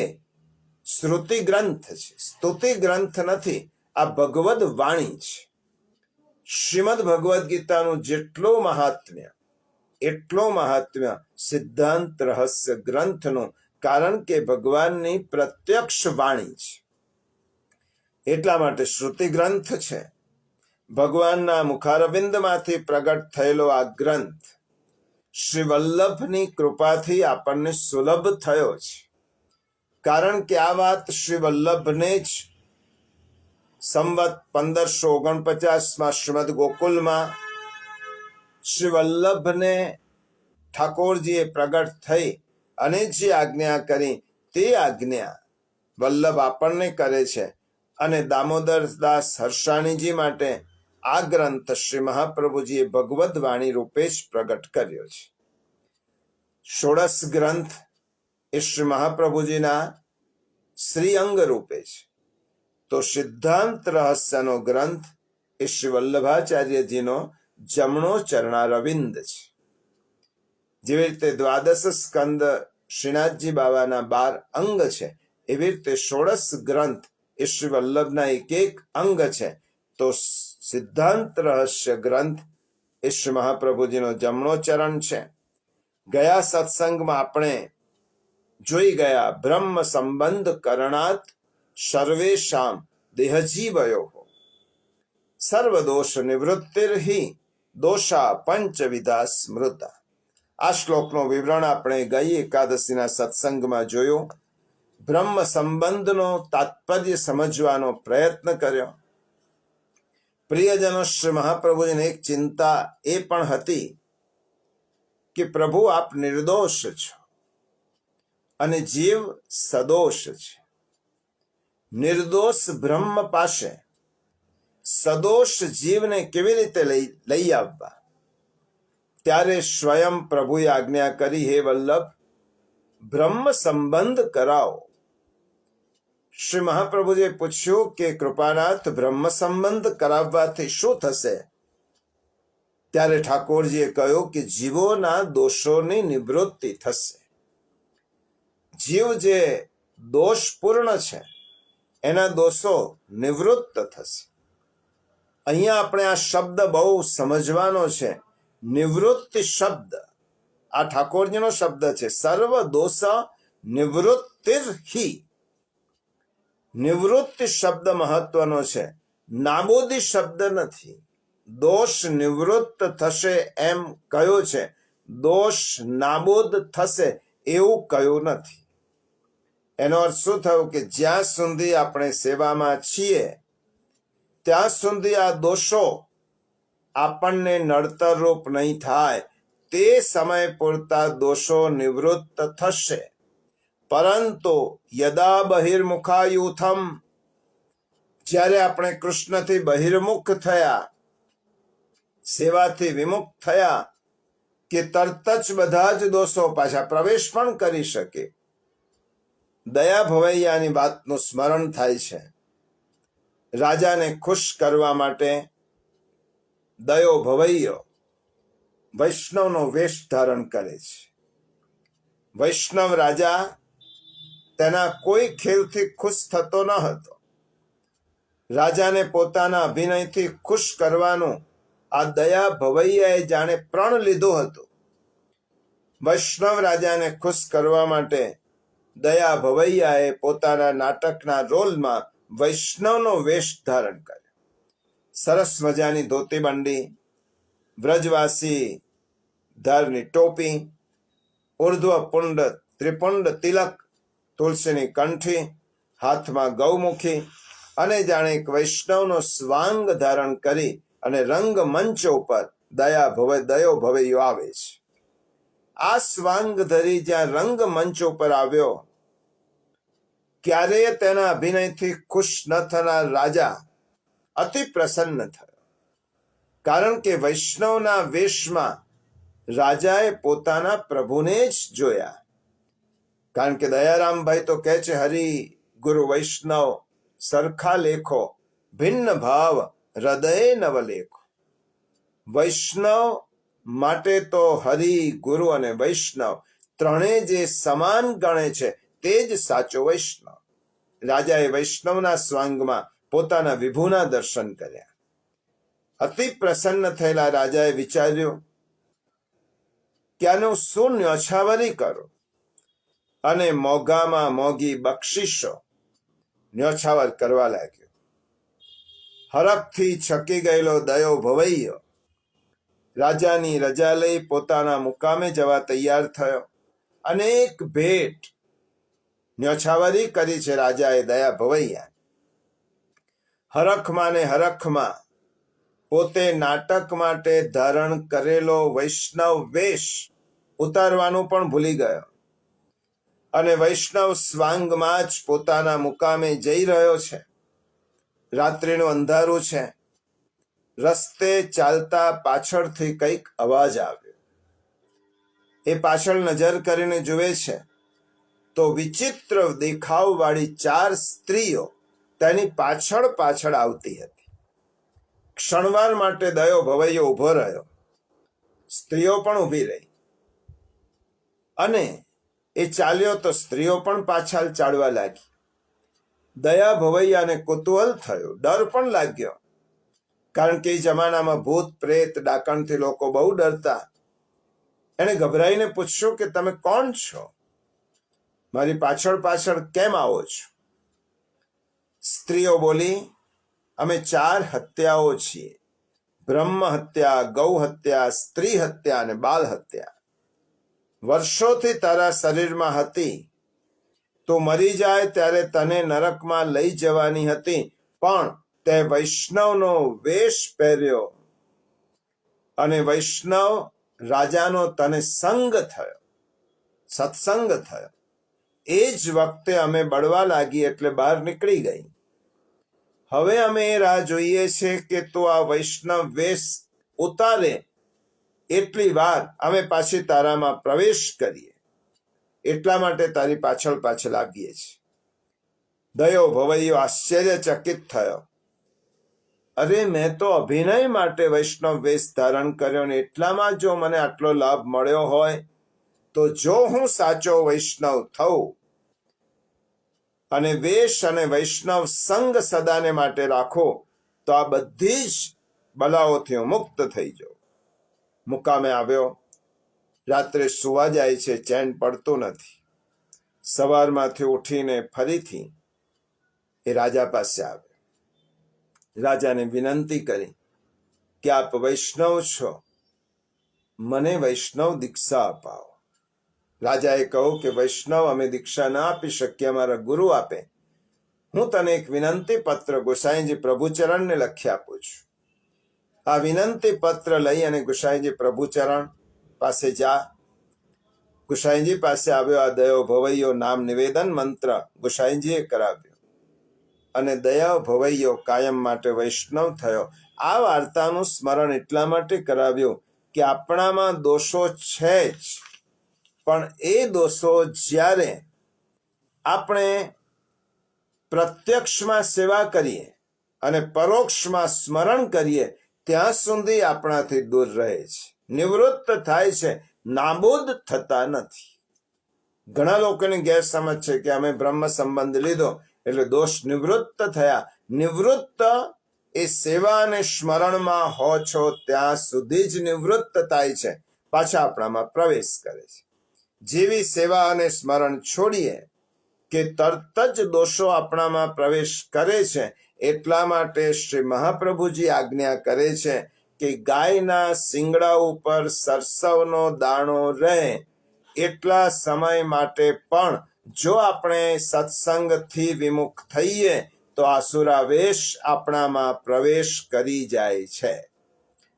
શ્રુતિ ગ્રંથ છે, સ્તુતિ ગ્રંથ નથી. આ ભગવદ વાણી છે. શ્રીમદ ભગવદ્ ગીતાનું જેટલું મહાત્મ્ય એટલો મહાત્મ્ય સિદ્ધાંત રહસ્ય ગ્રંથનું, કારણ કે ભગવાનની પ્રત્યક્ષ વાણી છે. એટલા માટે શ્રુતિ ગ્રંથ છે. ભગવાનના મુખારવિંદમાંથી પ્રગટ થયેલો આ ગ્રંથ શ્રી વલ્લભની કૃપાથી આપણને સુલભ થયો છે. કારણ કે આ વાત શ્રી વલ્લભને જ સંવત 1549માં શ્રીમદ ગોકુલમાં શ્રી વલ્લભને ઠાકોરજીએ પ્રગટ થઈ અને જે આજ્ઞા કરી તે આજ્ઞા વલ્લભ આપણને કરે છે. અને દામોદરદાસ હર્ષાણીજી માટે આ ગ્રંથ શ્રી મહાપ્રભુજીએ ભગવદ વાણી રૂપે જ પ્રગટ કર્યો છે. 16 ગ્રંથ એ શ્રી મહાપ્રભુજીના શ્રી અંગ રૂપે છે. તો સિદ્ધાંત રહસ્યનો ગ્રંથ એ શ્રી વલ્લભાચાર્યજીનો જમણો ચરણારવિંદ છે. જેવી રીતે 12 સ્કંદ શ્રીનાથજી બાબાના 12 અંગ છે, એવી રીતે 16 ગ્રંથ એ શ્રી વલ્લભના એક અંગ છે. તો સિદ્ધાંત રહસ્ય ગ્રંથ એ શ્રી મહાપ્રભુજીનો જમણો ચરણ છે. ગયા સત્સંગમાં આપણે જોઈ ગયા બ્રહ્મ સંબંધ કરણાત સર્વેશામ દેહજીવયો સર્વદોષ નિવૃત્તિર્હિ દોષા પંચવિધા સ્મૃતા. આ શ્લોકનું વિવરણ આપણે ગઈ એકાદશીના સત્સંગમાં જોયું. બ્રહ્મ સંબંધનો તાત્પર્ય સમજવાનો પ્રયત્ન કર્યો. પ્રિયજનો, શ્રી મહાપ્રભુજીને એક ચિંતા એ પણ હતી કે પ્રભુ આપ નિર્દોષ છો અને જીવ સદોષ છે. નિર્દોષ બ્રહ્મ પાસે સદોષ જીવને કેવી રીતે લઈ આવવા? ત્યારે સ્વયં પ્રભુએ આજ્ઞા કરી, હે વલ્લભ, બ્રહ્મ સંબંધ કરાવો. શ્રી મહાપ્રભુજીએ પૂછ્યું કે કૃપાનાથ, બ્રહ્મ સંબંધ કરાવવાથી શું થશે? ત્યારે ઠાકોરજીએ કહ્યું કે જીવોના દોષોની નિવૃત્તિ થશે. જીવ જે દોષપૂર્ણ છે એના દોષો નિવૃત્ત થશે. અહીંયા આપણે આ શબ્દ બહુ સમજવાનો છે. નિવૃત્તિ શબ્દ આ ઠાકોરજીનો શબ્દ છે. સર્વ દોષ નિવૃત્તિર્હિ. નિવૃત્તિ શબ્દ મહત્વનો છે, નાબૂદી શબ્દ નથી. દોષ નિવૃત્ત થશે એમ કહ્યું છે, દોષ નાબૂદ થશે એવું કહ્યું નથી. એનો અર્થ શું થયો કે જ્યાં સુધી આપણે સેવામાં છીએ ત્યાં સુધી આ દોષો આપણને નડતરરૂપ નહીં થાય. તે સમય પૂરતા દોષો નિવૃત્ત થશે. પરંતુ યદા બહિર્મુખાયુથમ, જ્યારે આપણે કૃષ્ણથી બહિર્મુખ થયા, સેવાથી વિમુખ થયા, કે તરત જ બધા જ દોષો પાછા પ્રવેશ પણ કરી શકે, દયા ભવૈયાની વાતનું સ્મરણ થાય છે. રાજાને ખુશ કરવા માટે દયો ભવૈયો વૈષ્ણવનો વેશ ધારણ કરે છે. વૈષ્ણવ રાજા તેના કોઈ ખેલથી ખુશ થતો ન હતો. રાજાને પોતાના અભિનયથી ખુશ કરવાનું આ દયા ભવૈયાએ જાણે પ્રણ લીધું હતું. વૈષ્ણવ રાજાને ખુશ કરવા માટે દયા ભવૈયાએ પોતાના નાટકના રોલમાં વૈષ્ણવનો વેશ ધારણ કર્યો. સરસ મજાની ધોતી બંડી, વ્રજવાસી ધારની ટોપી, ઉર્ધ્વ પુંડ ત્રિપુંડ તિલક, તુલસીની કંઠી, હાથમાં ગૌમુખી અને જાણે એક વૈષ્ણવનો સ્વાંગ ધારણ કરી અને રંગમંચ ઉપર દયો ભવૈયો આવે છે. આ સ્વાંગ ધરી જ્યાં રંગમંચ ઉપર આવ્યો, ક્યારેય તેના અભિનયથી ખુશ ન થનાર રાજા અતિ પ્રસન્ન થયો. કારણ કે વૈષ્ણવના વેશમાં રાજાએ પોતાના પ્રભુને જ જોયા. કારણ કે દયારામભાઈ તો કહે છે, હરિ ગુરુ વૈષ્ણવ સરખા લેખો, ભિન્ન ભાવ હૃદય નવ લેખો. વૈષ્ણવ માટે તો હરિ, ગુરુ અને વૈષ્ણવ ત્રણેય જે સમાન ગણે છે તે જ સાચો વૈષ્ણવ. રાજાએ વૈષ્ણવના સ્વાંગમાં પોતાના વિભુના દર્શન કર્યા. અતિ પ્રસન્ન થયેલા રાજાએ વિચાર્યું કે આનું શું ન્યોછાવરી કરું, અને મોંઘામાં મોંઘી બક્ષિસો ન્યોછાવર કરવા લાગ્યો. હરખથી છકી ગયેલો દયો ભવૈયો રાજાની રજા લઈ પોતાના મુકામે જવા તૈયાર થયો. અનેક ભેટ ન્યોછાવરી કરી છે રાજાએ દયા ભવૈયા. હરખમાં ને હરખમાં પોતે નાટક માટે ધારણ કરેલો વૈષ્ણવ વેશ ઉતારવાનું પણ ભૂલી ગયો અને વૈષ્ણવ સ્વાંગમાં જ પોતાના મુકામે જઈ રહ્યો છે. રાત્રિનું અંધારું છે. રસ્તે ચાલતા પાછળથી કંઈક અવાજ આવ્યો. એ પાછળ નજર કરીને જુએ છે તો વિચિત્ર દેખાવવાળી 4 સ્ત્રીઓ તેની પાછળ પાછળ આવતી હતી. ક્ષણવાર માટે દયો ભવૈયો ઊભો રહ્યો. સ્ત્રીઓ પણ ઊભી રહી અને એ ચાલ્યો તો સ્ત્રીઓ પણ પાછળ ચાલવા લાગી. દયા ભવૈયાને કુતૂહલ થયું, ડર પણ લાગ્યો. કારણ કે એ જમાનામાં ભૂત પ્રેત ડાકણથી લોકો બહુ ડરતા. એણે ગભરાઈને પૂછ્યું કે તમે કોણ છો? મારી પાછળ પાછળ કેમ આવો છો? સ્ત્રીઓ બોલી, અમે 4 હત્યાઓ છીએ. બ્રહ્મ હત્યા, ગૌ હત્યા, સ્ત્રી હત્યા અને બાલ હત્યા. વર્ષોથી તારા શરીરમાં હતી. તું મરી જાય ત્યારે તને નરકમાં લઈ જવાની હતી, પણ તે વૈષ્ણવનો વેશ પહેર્યો અને વૈષ્ણવ રાજાનો તને સંગ થયો, સત્સંગ થયો. એ જ વખતે અમે બળવા લાગી એટલે બહાર નીકળી ગઈ. હવે અમે એ રાહ જોઈએ છે કે તું આ વૈષ્ણવ વેશ ઉતારે એટલી વાર અમે પાછી તારામાં પ્રવેશ કરીએ. એટલા માટે તારી પાછળ પાછળ આવીએ છીએ. દયો ભવૈયો આશ્ચર્યચકિત થયો. અરે, મેં તો અભિનય માટે વૈષ્ણવ વેશ ધારણ કર્યો ને એટલામાં જો મને આટલો લાભ મળ્યો હોય તો જો હું સાચો વૈષ્ણવ થઉં અને વેશ અને વૈષ્ણવ સંગ સદાને માટે રાખો તો આ બધી જ બલાઓથી હું મુક્ત થઈ જાઉં. મુકામે આવ્યો. રાત્રે સુવા જાય છે, ચેન પડતું નથી. સવારમાંથી ઉઠીને ફરીથી એ રાજા પાસે આવ્યો. રાજાને વિનંતી કરી કે આપ વૈષ્ણવ છો, મને વૈષ્ણવ દીક્ષા અપાવો. રાજાએ કહ્યું કે વૈષ્ણવ અમે દીક્ષા ના આપી શકીએ, અમારા ગુરુ આપે. હું તને એક વિનંતી પત્ર ગોસાઈજી પ્રભુચરણને લખી આપું છું. આ વિનંતી પત્ર લઈ અને ગોસાઈજી પ્રભુચરણ પાસે જા. ગોસાઈજી પાસે આવ્યો. આ દયો ભવૈયો નામ નિવેદન મંત્ર ગોસાઈજીએ કરાવ્યો અને દયા ભવૈયો કાયમ માટે વૈષ્ણવ થયો. આ વાર્તાનું સ્મરણ એટલા માટે કરાવ્યું કે આપણામાં દોષો છે જ, પણ એ દોષો જ્યારે આપણે પ્રત્યક્ષમાં સેવા કરીએ અને પરોક્ષમાં સ્મરણ કરીએ ત્યાં સુધી આપણાથી દૂર રહે છે, નિવૃત્ત થાય છે, નાબૂદ થતા નથી. ઘણા લોકોની ગેરસમજ છે કે અમે બ્રહ્મ સંબંધ લીધો એટલે દોષ નિવૃત્ત થયા. નિવૃત્ત એ સેવા અને સ્મરણમાં હો છો ત્યાં સુધી જ નિવૃત્ત થાય છે, પાછા આપણામાં પ્રવેશ કરે છે. જેવી સેવા અને સ્મરણ છોડીએ કે તરત જ દોષો આપણામાં પ્રવેશ કરે છે. એટલા માટે શ્રી મહાપ્રભુજી આજ્ઞા કરે છે કે ગાયના શિંગડા ઉપર સરસવનો દાણો રહે એટલા સમય માટે પણ જો આપણે સત્સંગથી વિમુખ થઈએ તો આસુરાવેશ આપણામાં પ્રવેશ કરી જાય છે.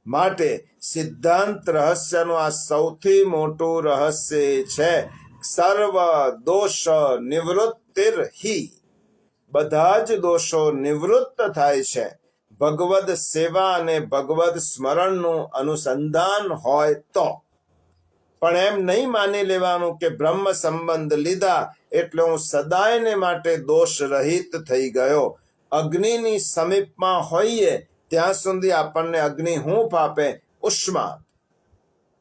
માટે સિદ્ધાંત રહસ્યનું આ સૌથી મોટું રહસ્ય છે. સર્વ દોષ નિવૃત્તિર હિ, બધા જ દોષો નિવૃત્ત થાય છે ભગવદ સેવા અને ભગવદ સ્મરણનું અનુસંધાન હોય તો. પણ એમ નહીં માની લેવાનું કે બ્રહ્મ સંબંધ લીધા એટલે હું સદાયને માટે દોષ રહિત થઈ ગયો. અગ્નિની સમીપમાં હોઈએ ત્યાં સુધી આપણને અગ્નિ હૂંફ આપે, ઉષ્મા,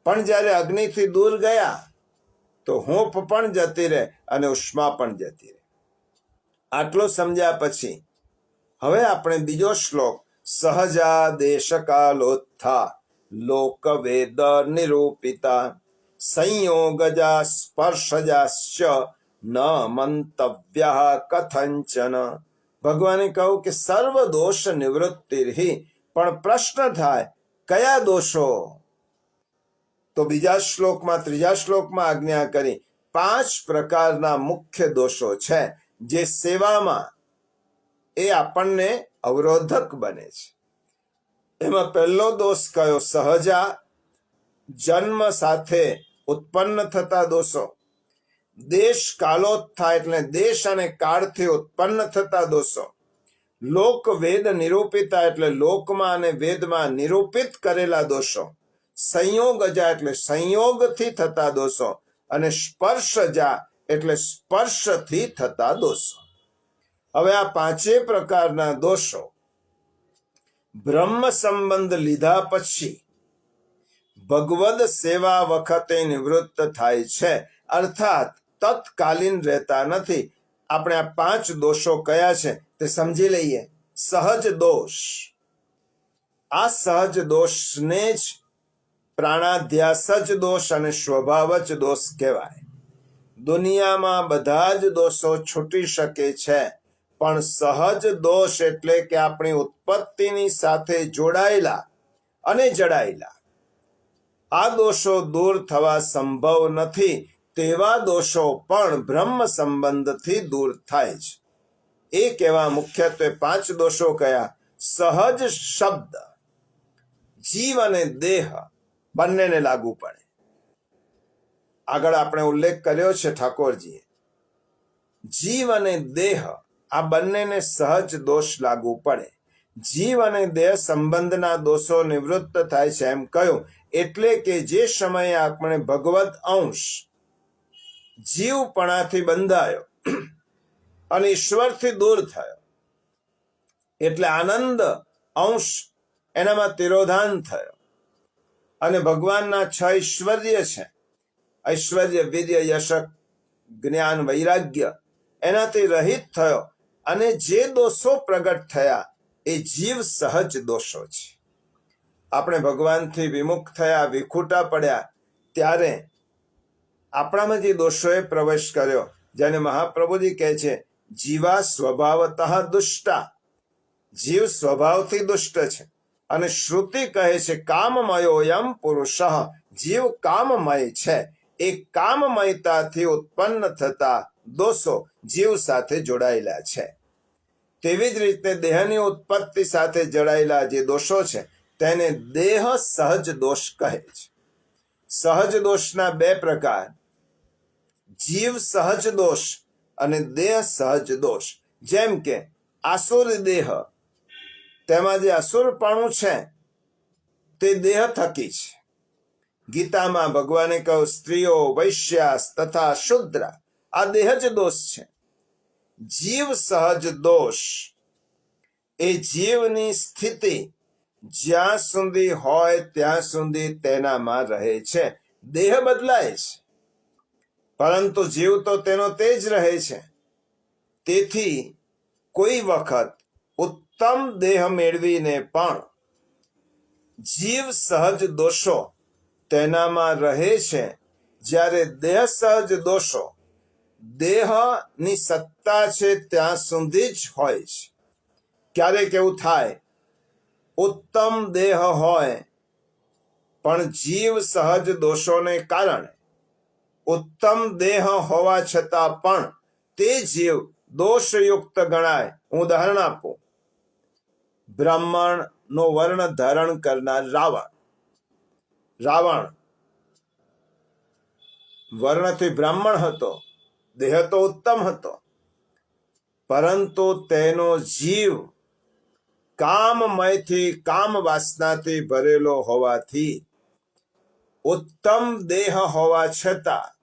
પણ જ્યારે અગ્નિથી દૂર ગયા તો હૂંફ પણ જતી રહે અને ઉષ્મા પણ જતી રહે. આટલું સમજ્યા પછી હવે આપણે બીજો શ્લોક, સહજા દેશકાલોત્થા લોકવેદ નિરૂપિતા સંયોગજા સ્પર્શજાશ્ચ ન મંતવ્ય કથંચન. ભગવાને કહ્યું કે સર્વ દોષ નિવૃત્તિર્હિ, પણ પ્રશ્ન થાય કયા દોષો? તો બીજા શ્લોકમાં, ત્રીજા શ્લોકમાં આજ્ઞા કરી 5 પ્રકારના મુખ્ય દોષો છે જે સેવામાં એ આપણને અવરોધક બને છે. એમાં પહેલો દોષ કયો? સહજા, જન્મ સાથે ઉત્પન્ન થતા દોષો. દેશ કાલોત્થા એટલે દેશ અને કાળથી ઉત્પન્ન થતા દોષો. લોક વેદ નિરૂપિતા એટલે લોકમાં અને વેદમાં નિરૂપિત કરેલા દોષો. સંયોગજા એટલે સંયોગથી થતા દોષો. અને સ્પર્શજા એટલે સ્પર્શથી થતા દોષો. હવે આ 5 પ્રકારના દોષો બ્રહ્મ સંબંધ લીધા પછી ભગવદ સેવા વખતે નિવૃત્ત થાય છે, અર્થાત તત્કાલીન રહેતા નથી. આપણે આ 5 દોષો કયા છે તે સમજી લઈએ. સહજ દોષ, આ સહજ દોષને જ પ્રાણાધ્યાસજ દોષ અને સ્વભાવજ દોષ કહેવાય. દુનિયામાં બધા જ દોષો છૂટી શકે છે, પણ સહજ દોષ એટલે કે આપણી ઉત્પત્તિની સાથે જોડાયેલા અને જડાયેલા આ દોષો દૂર થવા સંભવ નથી. તેવા દોષો પણ બ્રહ્મ સંબંધથી દૂર થાય છે. એ કહેવા મુખ્યત્વે 5 દોષો કયા? સહજ શબ્દ જીવ અને દેહ બંનેને લાગુ પડે. આગળ આપણે ઉલ્લેખ કર્યો છે ઠાકોરજીએ. જીવ અને દેહ આ બંનેને સહજ દોષ લાગુ પડે. જીવ અને દેહ સંબંધના દોષો નિવૃત્ત થાય છે એમ કહ્યું, એટલે કે જે સમયે આપણે ભગવદ અંશ જીવપણાથી બંધાયો અને ઈશ્વરથી દૂર થયો એટલે આનંદ અંશ એનામાં તિરોધાન થયો અને ભગવાનના 6 ઐશ્વર્ય છે, ઐશ્વર્ય, વીર્ય, યશ, જ્ઞાન, વૈરાગ્ય, એનાથી રહિત થયો અને જે દોષો પ્રગટ થયા એ જીવ સહજ દોષો છે. આપણે ભગવાનથી વિમુખ થયા, વિખૂટા પડ્યા ત્યારે આપણામાં જે દોષોએ પ્રવેશ કર્યો, જેને મહાપ્રભુજી કહે છે જીવા સ્વભાવતઃ દુષ્ટા. જીવ સ્વભાવથી દુષ્ટ છે અને શ્રુતિ કહે છે કામમયોયમ પુરુષ. જીવ કામમય છે. એ કામમયતાથી ઉત્પન્ન થતા દોષો જીવ સાથે જોડાયેલા છે. તેવી જ રીતે દેહની ઉત્પત્તિ સાથે જોડાયેલા જે દોષો છે તેને દેહ સહજ દોષ કહે છે. સહજ દોષના 2 પ્રકાર, જીવ સહજ દોષ અને દેહ સહજ દોષ. જેમ કે આસુરી દેહ, તેમાં જે અસુરપણું છે તે દેહ થકી છે. ગીતામાં ભગવાને કહ્યું, સ્ત્રીઓ, વૈશ્યાસ તથા શુદ્ર આ દેહ જ દોષ છે. જીવ સહજ દોષ એ જીવની સ્થિતિ જ્યાં સુધી હોય ત્યાં સુધી તેનામાં રહે છે. દેહ બદલાય છે, પરંતુ જીવ તો તેનો તે જ રહે છે. તેથી કોઈ વખત ઉત્તમ દેહ મેળવીને પણ જીવ સહજ દોષો તેનામાં રહે છે. જ્યારે દેહ સહજ દોષો દેહની સત્તા છે ત્યાં સુધી જ હોય છે. ક્યારેક એવું થાય, ઉત્તમ દેહ હોય પણ જીવ સહજ દોષોને કારણે ઉત્તમ દેહ હોવા છતાં પણ તે જીવ દોષયુક્ત ગણાય. હું ઉદાહરણ આપું. બ્રાહ્મણનો વર્ણ ધારણ કરનાર રાવણ વર્ણથી બ્રાહ્મણ હતો, દેહ તો ઉત્તમ હતો, પરંતુ તેનો જીવ કામમયથી, કામ વાસનાથી ભરેલો હોવાથી ઉત્તમ દેહ હોવા છતાં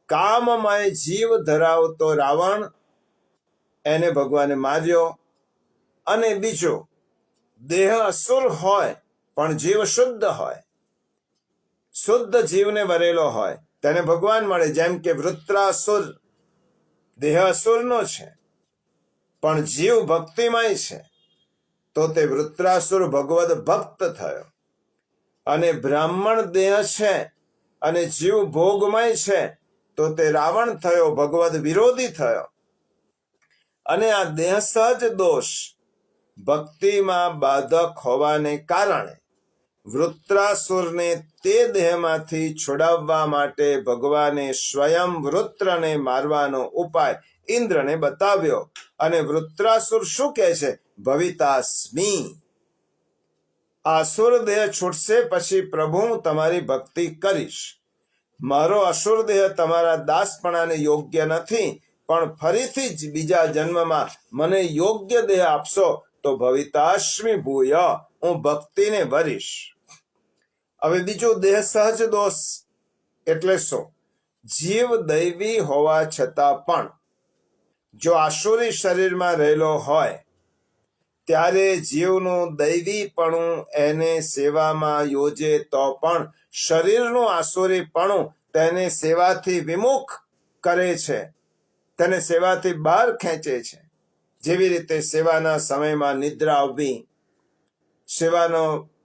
કામમય જીવ ધરાવતો રાવણ, એને ભગવાને માર્યો. અને બીજો, દેહ અસુર હોય પણ જીવ શુદ્ધ હોય, શુદ્ધ જીવને વરેલો હોય, તેને ભગવાન મળે. જેમ કે વૃત્રાસુર દેહ અસુરનો છે પણ જીવ ભક્તિમય છે, તો તે વૃત્રાસુર ભગવદ ભક્ત થયો. અને બ્રાહ્મણ દેહ છે અને જીવ ભોગમય છે, તો તે રાવણ થયો, ભગવદ વિરોધી થયો. અને આ દેહ સહજ દોષ ભક્તિમાં બાધક હોવાને કારણે વૃત્રાસુરને તે દેહમાંથી છોડાવવા માટે ભગવાને સ્વયં વૃત્રને મારવાનો ઉપાય ઇન્દ્રને બતાવ્યો. અને વૃત્રાસુર શું કહે છે? ભવિતાસ્મી. આસુર દેહ છૂટશે પછી પ્રભુ હું તમારી ભક્તિ કરીશ. મારો અસુર દેહ તમારા દાસપણાને યોગ્ય નથી, પણ ફરીથી જ બીજા જન્મમાં મને યોગ્ય દેહ આપશો તો ભવિતાસ્મી ભૂય, હું ભક્તિને વરીશ. હવે બીજો દેહ સહજ દોષ એટલે શું? જીવ દૈવી હોવા છતાં પણ જો આસુરી શરીરમાં રહેલો હોય ત્યારે જીવનું દૈવીપણું એને સેવામાં યોજે તો પણ શરીરનું આસુરીપણું તેને સેવાથી વિમુખ કરે છે, તેને સેવાથી બહાર ખેંચે છે. જેવી રીતે સેવાના સમયમાં નિદ્રા આવવી,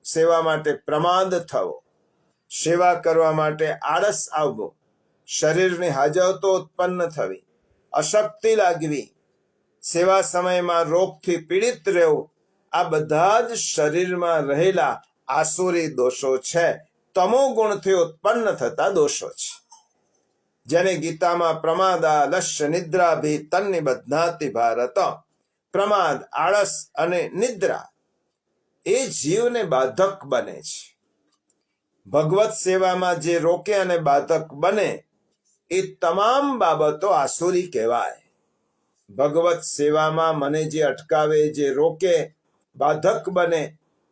સેવા માટે પ્રમાદ થવો, સેવા કરવા માટે આળસ આવવો, શરીરની હાજતો ઉત્પન્ન થવી, અશક્તિ લાગવી, સેવા સમયમાં રોગથી પીડિત રહેવું, આ બધા જ શરીરમાં રહેલા આસુરી દોષો છે, તમો ગુણથી ઉત્પન્ન થતા દોષો છે. જેને ગીતામાં પ્રમાદા લસ્ય નિદ્રાભી તન્નિબધ્નાતિ ભારત, પ્રમાદ, આળસ અને નિદ્રા એ જીવને બાધક બને છે. ભગવત સેવામાં જે રોકે અને બાધક બને એ તમામ બાબતો આસુરી કહેવાય. ભગવત સેવામાં મને જે અટકાવે, જે રોકે, બાધક બને,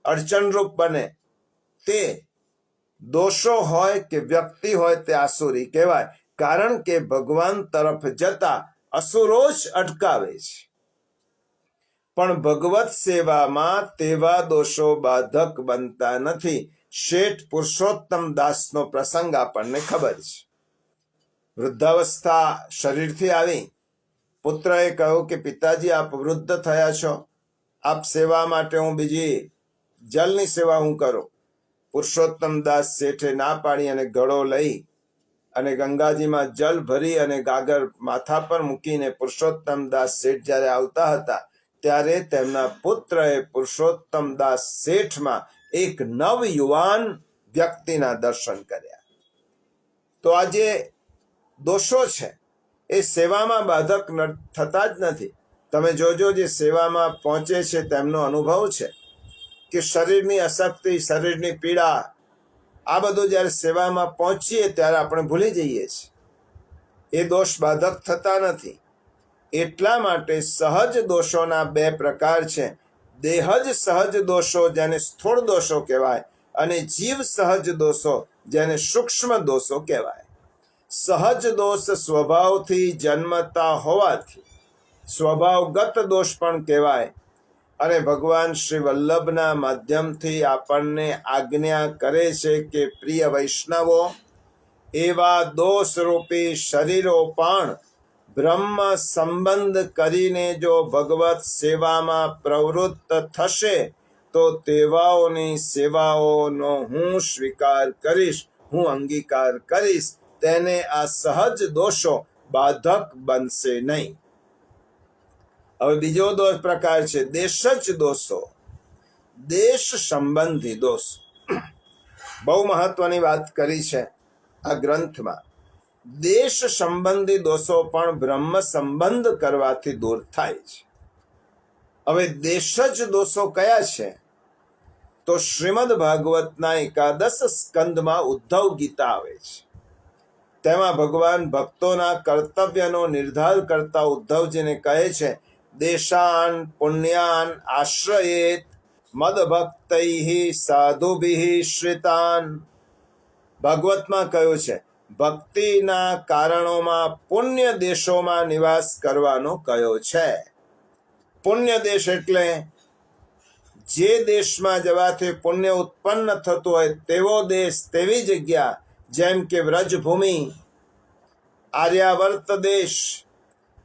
અડચણરૂપ બને, તે દોષો હોય કે વ્યક્તિ હોય તે આસુરી કહેવાય. કારણ કે ભગવાન તરફ જતા અસુરો જ અટકાવે છે. પણ ભગવત સેવામાં તેવા દોષો બાધક બનતા નથી. શેઠ પુરુષોત્તમ દાસનો પ્રસંગ આપણને ખબર છે. વૃદ્ધાવસ્થા શરીરથી આવી, પુત્રએ કહ્યું કે પિતાજી આપ વૃદ્ધ થયા છો, આપ સેવા માટે હું બીજી જલની સેવા હું કરું. પુરુષોત્તમ દાસ શેઠે ના પાડી અને ઘડો લઈ અને ગંગાજીમાં જલ ભરી અને ગાગર માથા પર મૂકીને પુરુષોત્તમ દાસ શેઠ જ્યારે આવતા હતા ત્યારે તેમના પુત્રએ પુરુષોત્તમ દાસ શેઠમાં એક નવ યુવાન વ્યક્તિના દર્શન કર્યા. તો આ જે દોષો છે એ સેવામાં બાધક થતા જ નથી. તમે જોજો, જે સેવામાં પહોંચે છે તેમનો અનુભવ છે કે શરીરની અશક્તિ, શરીરની પીડા, આ બધું જ્યારે સેવામાં પહોંચીએ ત્યારે આપણે ભૂલી જઈએ છીએ. એ દોષ બાધક થતા નથી. એટલા માટે સહજ દોષોના બે પ્રકાર છે. દેહજ સહજ દોષો જેને સ્થૂળ દોષો કહેવાય, અને જીવ સહજ દોષો જેને સૂક્ષ્મ દોષો કહેવાય. સહજ દોષ સ્વભાવથી જન્મતા હોવાથી સ્વભાવગત દોષ પણ કહેવાય, અને ભગવાન શ્રી વલ્લભના માધ્યમથી આપણને આજ્ઞા કરે છે કે પ્રિય વૈષ્ણવો, એવા દોષરૂપી શરીરો પણ બ્રહ્મ સંબંધ કરીને જો ભગવત સેવામાં પ્રવૃત્ત થશે તો તેવાઓની સેવાઓનો હું સ્વીકાર કરીશ, હું અંગીકાર કરીશ. તેને આ સહજ દોષો બાધક બનશે નહીં. હવે બીજો દોષ પ્રકાર છે દેશજ દોષો, દેશ સંબંધી દોષ. બહુ મહત્વની વાત કરી છે આ ગ્રંથમાં. દેશ સંબંધી દોષો પણ બ્રહ્મ સંબંધ કરવાથી દૂર થાય છે. હવે દેશજ દોષો કયા છે? તો શ્રીમદ ભાગવતના 11 સ્કંદમાં ઉદ્ધવ ગીતા આવે છે. તેમાં ભગવાન ભક્તોના કર્તવ્યનો નિર્ધાર કરતા ઉદ્ધવજીને કહે છે, દેશાન પુણ્યાન આશ્રયેત મદભક્તૈઃ સાધુભિઃ શ્રિતાન. ભાગવતમાં કહ્યું છે, ભક્તિના કારણોમાં પુણ્ય દેશોમાં નિવાસ કરવાનો કહ્યો છે. પુણ્ય દેશ એટલે જે દેશમાં જવાથી પુણ્ય ઉત્પન્ન થતું હોય તેવો દેશ, તેવી જગ્યા, જેમ કે વ્રજભૂમિ, આર્યાવર્ત દેશ,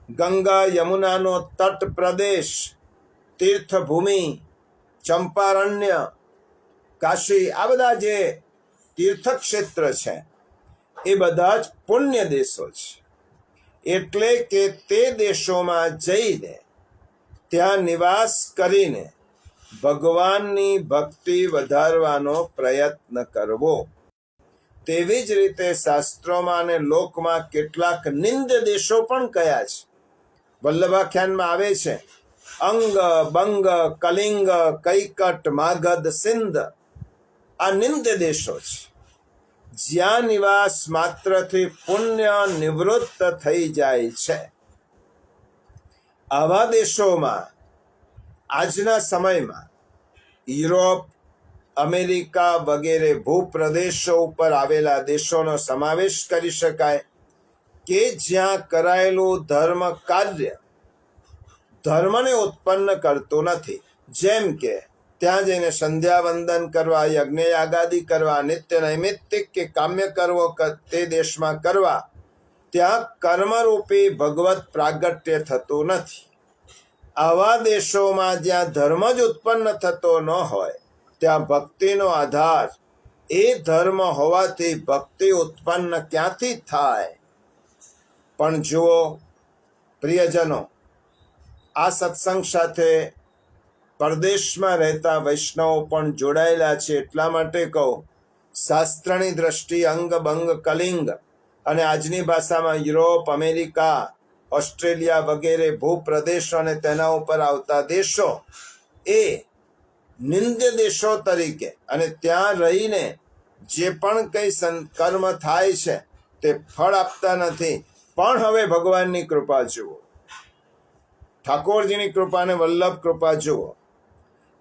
ગંગા યમુનાનો તટ પ્રદેશ, તીર્થભૂમિ, ચંપારણ્ય, કાશી, આ બધા જે તીર્થક્ષેત્ર છે એ બધા જ પુણ્ય દેશો છે. એટલે કે તે દેશોમાં જઈને ત્યાં નિવાસ કરીને ભગવાનની ભક્તિ વધારવાનો પ્રયત્ન કરવો. તેવી જ રીતે શાસ્ત્રોમાં અને લોકમાં કેટલાક નિંદ્ય દેશો પણ કયા છે. વલ્લભાખ્યાનમાં આવે છે, અંગ, બંગ, કલિંગ, કૈકટ, માગધ, સિંધ, આ નિંદ્ય દેશો છે. જ્યાં નિવાસ માત્રથી પુણ્ય નિવૃત્ત થઈ જાય છે. આવા દેશોમાં આજના સમયમાં યુરોપ, અમેરિકા વગેરે ભૂપ્રદેશો ઉપર આવેલા દેશોનો સમાવેશ કરી શકાય કે જ્યાં કરાયેલું ધર્મ કાર્ય ધર્મને ઉત્પન્ન કરતું નથી. જેમ કે ત્યાં જઈને સંધ્યા વંદન કરવા, યજ્ઞ યાગાદિ કરવા, નિત્ય નૈમિત્તિક કે કામ્ય કરવો તે દેશમાં કરવા, ત્યાં કર્મરૂપી ભગવત પ્રાગટ્ય થતું નથી. આવા દેશોમાં જ્યાં ધર્મ જ ઉત્પન્ન થતો ન હોય ત્યાં ભક્તિનો આધાર એ ધર્મ હોવાથી ભક્તિ ઉત્પન્ન ક્યાંથી થાય? પણ જુઓ પ્રિયજનો, આ સત્સંગ સાથે પરદેશમાં રહેતા વૈષ્ણવો પણ જોડાયેલા છે. એટલા માટે કહું, શાસ્ત્રની દ્રષ્ટિ અંગ, બંગ, કલિંગ અને આજની ભાષામાં યુરોપ, અમેરિકા, ઓસ્ટ્રેલિયા વગેરે ભૂપ્રદેશો અને તેના ઉપર આવતા દેશો એ નિંદ્ય દેશો તરીકે, અને ત્યાં રહીને જે પણ કંઈ કર્મ થાય છે તે ફળ આપતા નથી. પણ હવે ભગવાનની કૃપા જુઓ, ઠાકોરજીની કૃપા અને વલ્લભ કૃપા જુઓ.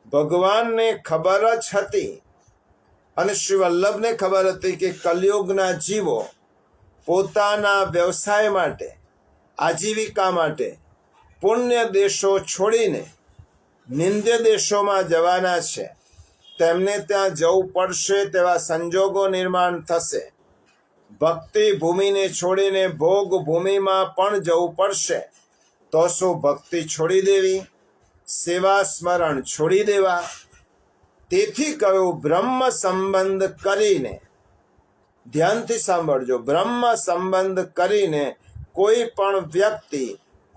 ભગવાનને ખબર જ હતી અને શ્રી વલ્લભને ખબર હતી કે કલિયુગના જીવો પોતાના વ્યવસાય માટે, આજીવિકા માટે પુણ્ય દેશો છોડીને નિંદ્ય દેશોમાં જવાના છે. તેમને ત્યાં જવું પડશે તેવા સંજોગો નિર્માણ થશે. ભક્તિ ભૂમિને છોડીને ભોગ ભૂમિમાં પણ જવું પડશે. તો શું ભક્તિ છોડી દેવી? સેવા સ્મરણ છોડી દેવા? તેથી કહ્યું, બ્રહ્મ સંબંધ કરીને, ધ્યાનથી સાંભળજો, બ્રહ્મ સંબંધ કરીને કોઈ પણ વ્યક્તિ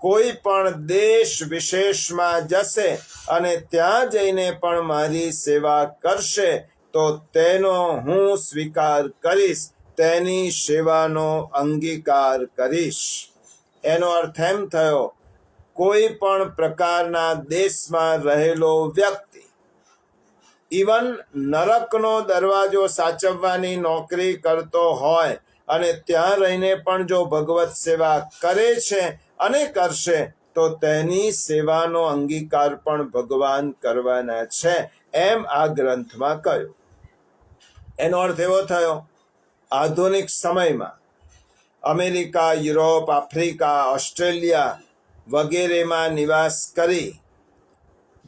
કોઈ પણ દેશ વિશેષમાં જશે અને ત્યાં જઈને પણ મારી સેવા કરશે તો તેનો હું સ્વીકાર કરીશ, તેની સેવાનો અંગીકાર કરીશ. એનો અર્થ એમ થયો, કોઈ પણ પ્રકારના દેશમાં રહેલો વ્યક્તિ ઇવન નરકનો દરવાજો સાચવવાની નોકરી કરતો હોય અને ત્યાં રહીને પણ જો ભગવત સેવા કરે છે અને કરશે તો તેની સેવાનો અંગીકાર પણ ભગવાન કરવાના છે, એમ આ ગ્રંથમાં કહ્યું. એનો અર્થ એવો થયો, આધુનિક સમયમાં અમેરિકા, યુરોપ, આફ્રિકા, ઓસ્ટ્રેલિયા વગેરેમાં નિવાસ કરી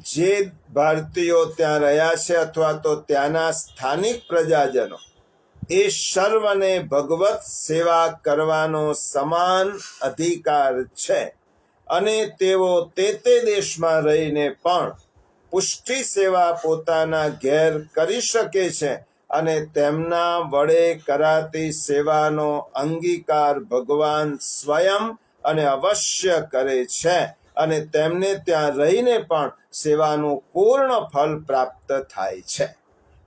જે ભારતીયો ત્યાં રહ્યા છે અથવા તો ત્યાંના સ્થાનિક પ્રજાજનો, એ સર્વને ભગવત સેવા કરવાનો સમાન અધિકાર છે અને તેઓ તે દેશમાં રહીને પણ પુષ્ટિ સેવા પોતાના ઘેર કરી શકે છે અને તેમના વડે કરાતી સેવાનો અંગીકાર ભગવાન સ્વયં અને અવશ્ય કરે છે અને તેમને ત્યાં રહીને પણ સેવાનું પૂર્ણ ફળ પ્રાપ્ત થાય છે.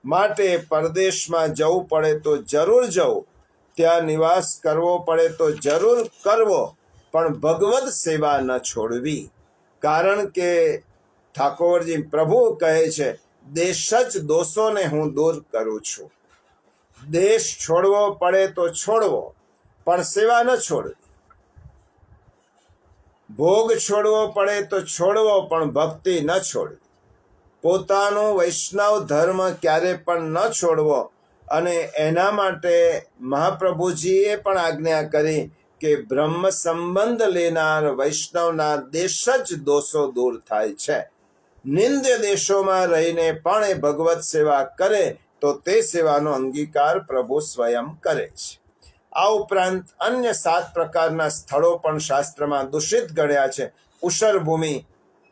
માટે પરદેશમાં જવું પડે તો જરૂર જવું, ત્યાં નિવાસ કરવો પડે તો જરૂર કરવો, પણ ભગવદ સેવા ન છોડવી. કારણ કે ઠાકોરજી પ્રભુ કહે છે, દેશ જ દોષોને હું દૂર કરું છું. દેશ છોડવો પડે તો છોડવો, પણ સેવા ન છોડવી. ભોગ છોડવો પડે તો છોડવો, પણ ભક્તિ ન છોડવી. પોતાનો વૈષ્ણવ ધર્મ ક્યારે પણ ન છોડવો. અને એના માટે મહાપ્રભુજીએ પણ આજ્ઞા કરી કે બ્રહ્મ સંબંધ લેનાર વૈષ્ણવના દેશ જ દોષો દૂર થાય છે. નિંદ્ય દેશોમાં રહીને પણ એ ભગવત સેવા કરે તો તે સેવાનો અંગીકાર પ્રભુ સ્વયં કરે છે. આ ઉપરાંત અન્ય 7 પ્રકારના સ્થળો પણ શાસ્ત્રમાં દૂષિત ગણ્યા છે. ઉષરભૂમિ,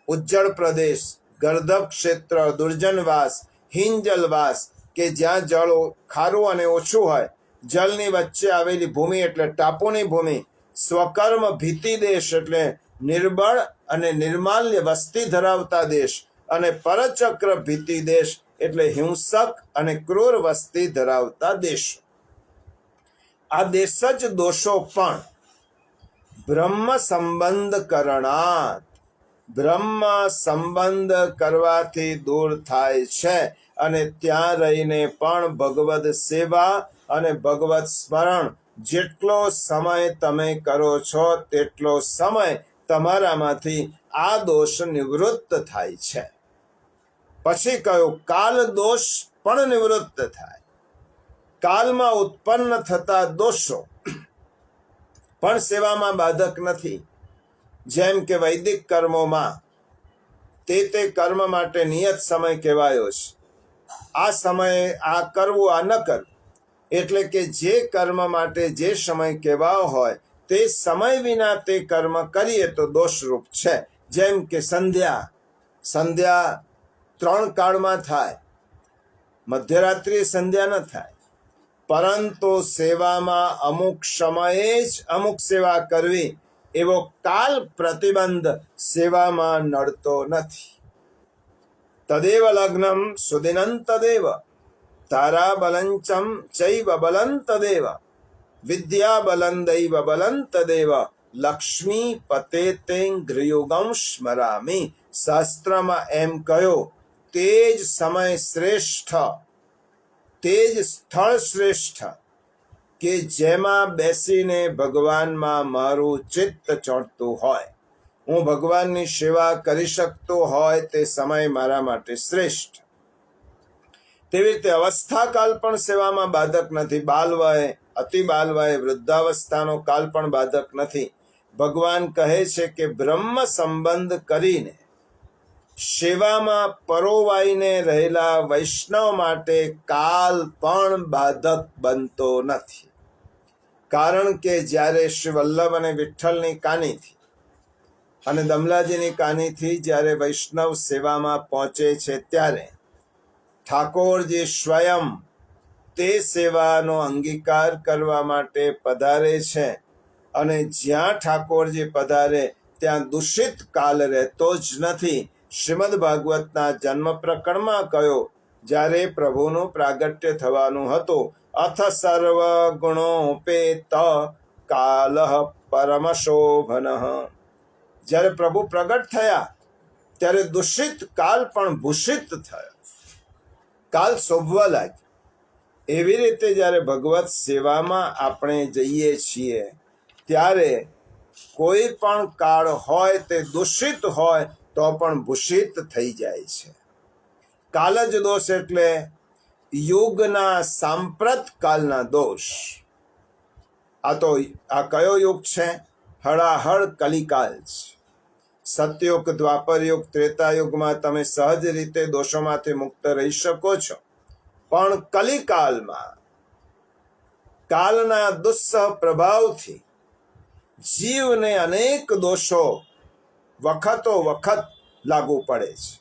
ઉજ્જળ પ્રદેશ, ગર્ધબ ક્ષેત્ર, દુર્જનવાસ, હિંજલવાસ કે જ્યાં જળ ખારું અને ઓછું હોય, જલની વચ્ચે આવેલી ભૂમિ એટલે ટાપુની ભૂમિ, સ્વકર્મ ભીતિ દેશ એટલે નિર્બળ અને નિર્માલ્ય વસ્તી ધરાવતા દેશ, અને પરચક્ર ભીતિ દેશ એટલે હિંસક અને ક્રૂર વસ્તી ધરાવતા દેશ. આ દેશ જ દોષો પણ બ્રહ્મ સંબંધ કરણાત, બ્રહ્મ સંબંધ કરવાથી દૂર થાય છે અને ત્યાં રહીને પણ ભગવદ સેવા અને ભગવત સ્મરણ જેટલો સમય તમે કરો છો તેટલો સમય તમારામાંથી આ દોષ નિવૃત્ત થાય છે. પછી કહ્યું, કાલ દોષ પણ નિવૃત્ત થાય. કાલમાં ઉત્પન્ન થતા દોષો પણ સેવામાં બાધક નથી. જેમ કે વૈદિક કર્મોમાં તે કર્મ માટે નિયત સમય કહેવાયો છે. આ સમયે આ કરવું, આ ન કરવું, એટલે કે જે કર્મ માટે જે સમય કહેવાયો હોય તે સમય વિના તે કર્મ કરીએ તો દોષરૂપ છે. જેમ કે સંધ્યા 3 કાળમાં થાય, મધ્યરાત્રિએ સંધ્યા ન થાય, પરંતુ સેવામાં અમુક સમયે જ અમુક સેવા કરવી એવો કાલ પ્રતિબંધ સેવામાં નડતો નથી. તદેવ લગ્નમ સુદિનં તદેવ તારા બલંચમ ચૈવ બલં તદેવ વિદ્યા બલં દૈવ બલં તદેવ લક્ષ્મી પતે તે ગૃયુગમ સ્મરામી. શાસ્ત્રમાં એમ કહ્યું, તે જ સમય શ્રેષ્ઠ, તે જ સ્થળ શ્રેષ્ઠ કે જેમાં બેસીને ભગવાનમાં મારું ચિત્ત ચોંટતું હોય, હું ભગવાનની સેવા કરી શકતો હોય તે સમય મારા માટે શ્રેષ્ઠ. તેવી રીતે અવસ્થાકાલ પણ સેવામાં બાધક નથી. બાલવય, અતિ બાલવય, વૃદ્ધાવસ્થાનો કાલ પણ બાધક નથી. ભગવાન કહે છે કે બ્રહ્મ સંબંધ કરીને સેવામાં પરોવાઈને રહેલા વૈષ્ણવ માટે કાલ પણ બાધક બનતો નથી. કારણ કે જ્યારે શ્રી વલ્લભ અને વિઠ્ઠલની કાનીથી અને દમલાજીની કાનીથી જ્યારે વૈષ્ણવ સેવામાં પહોંચે છે ત્યારે ઠાકોરજી સ્વયં તે સેવાનો અંગીકાર કરવા માટે પધારે છે. અને જ્યાં ઠાકોરજી પધારે ત્યાં દૂષિત કાલ રહેતો જ નથી. શ્રીમદ ભાગવતના જન્મ પ્રકરણમાં કહ્યો, જ્યારે પ્રભુનું પ્રાગટ્ય થવાનું હતું, અથ સર્વ ગુણોપેત કાલ પરમ શોભન. જ્યારે પ્રભુ પ્રગટ થયા ત્યારે દૂષિત કાલ પણ ભૂષિત થયો, કાલ શોભવા લાગ્યો. એવી રીતે જ્યારે ભગવત સેવામાં આપણે જઈએ છીએ ત્યારે કોઈ પણ કાળ હોય તે દૂષિત હોય તો પણ ભૂષિત થઈ જાય છે. કાલ જ દોષ એટલે યુગના સાંપ્રત કાલના દોષ. આ કયો યુગ છે? હળાહળ કલિકાલ છે. સતયુગ, દ્વાપર યુગ, ત્રેતા યુગમાં તમે સહજ રીતે દોષોમાંથી મુક્ત રહી શકો છો, પણ કલિકાલમાં કાલના દુસ્સહ પ્રભાવથી જીવને અનેક દોષો વખતો વખત લાગુ પડે છે.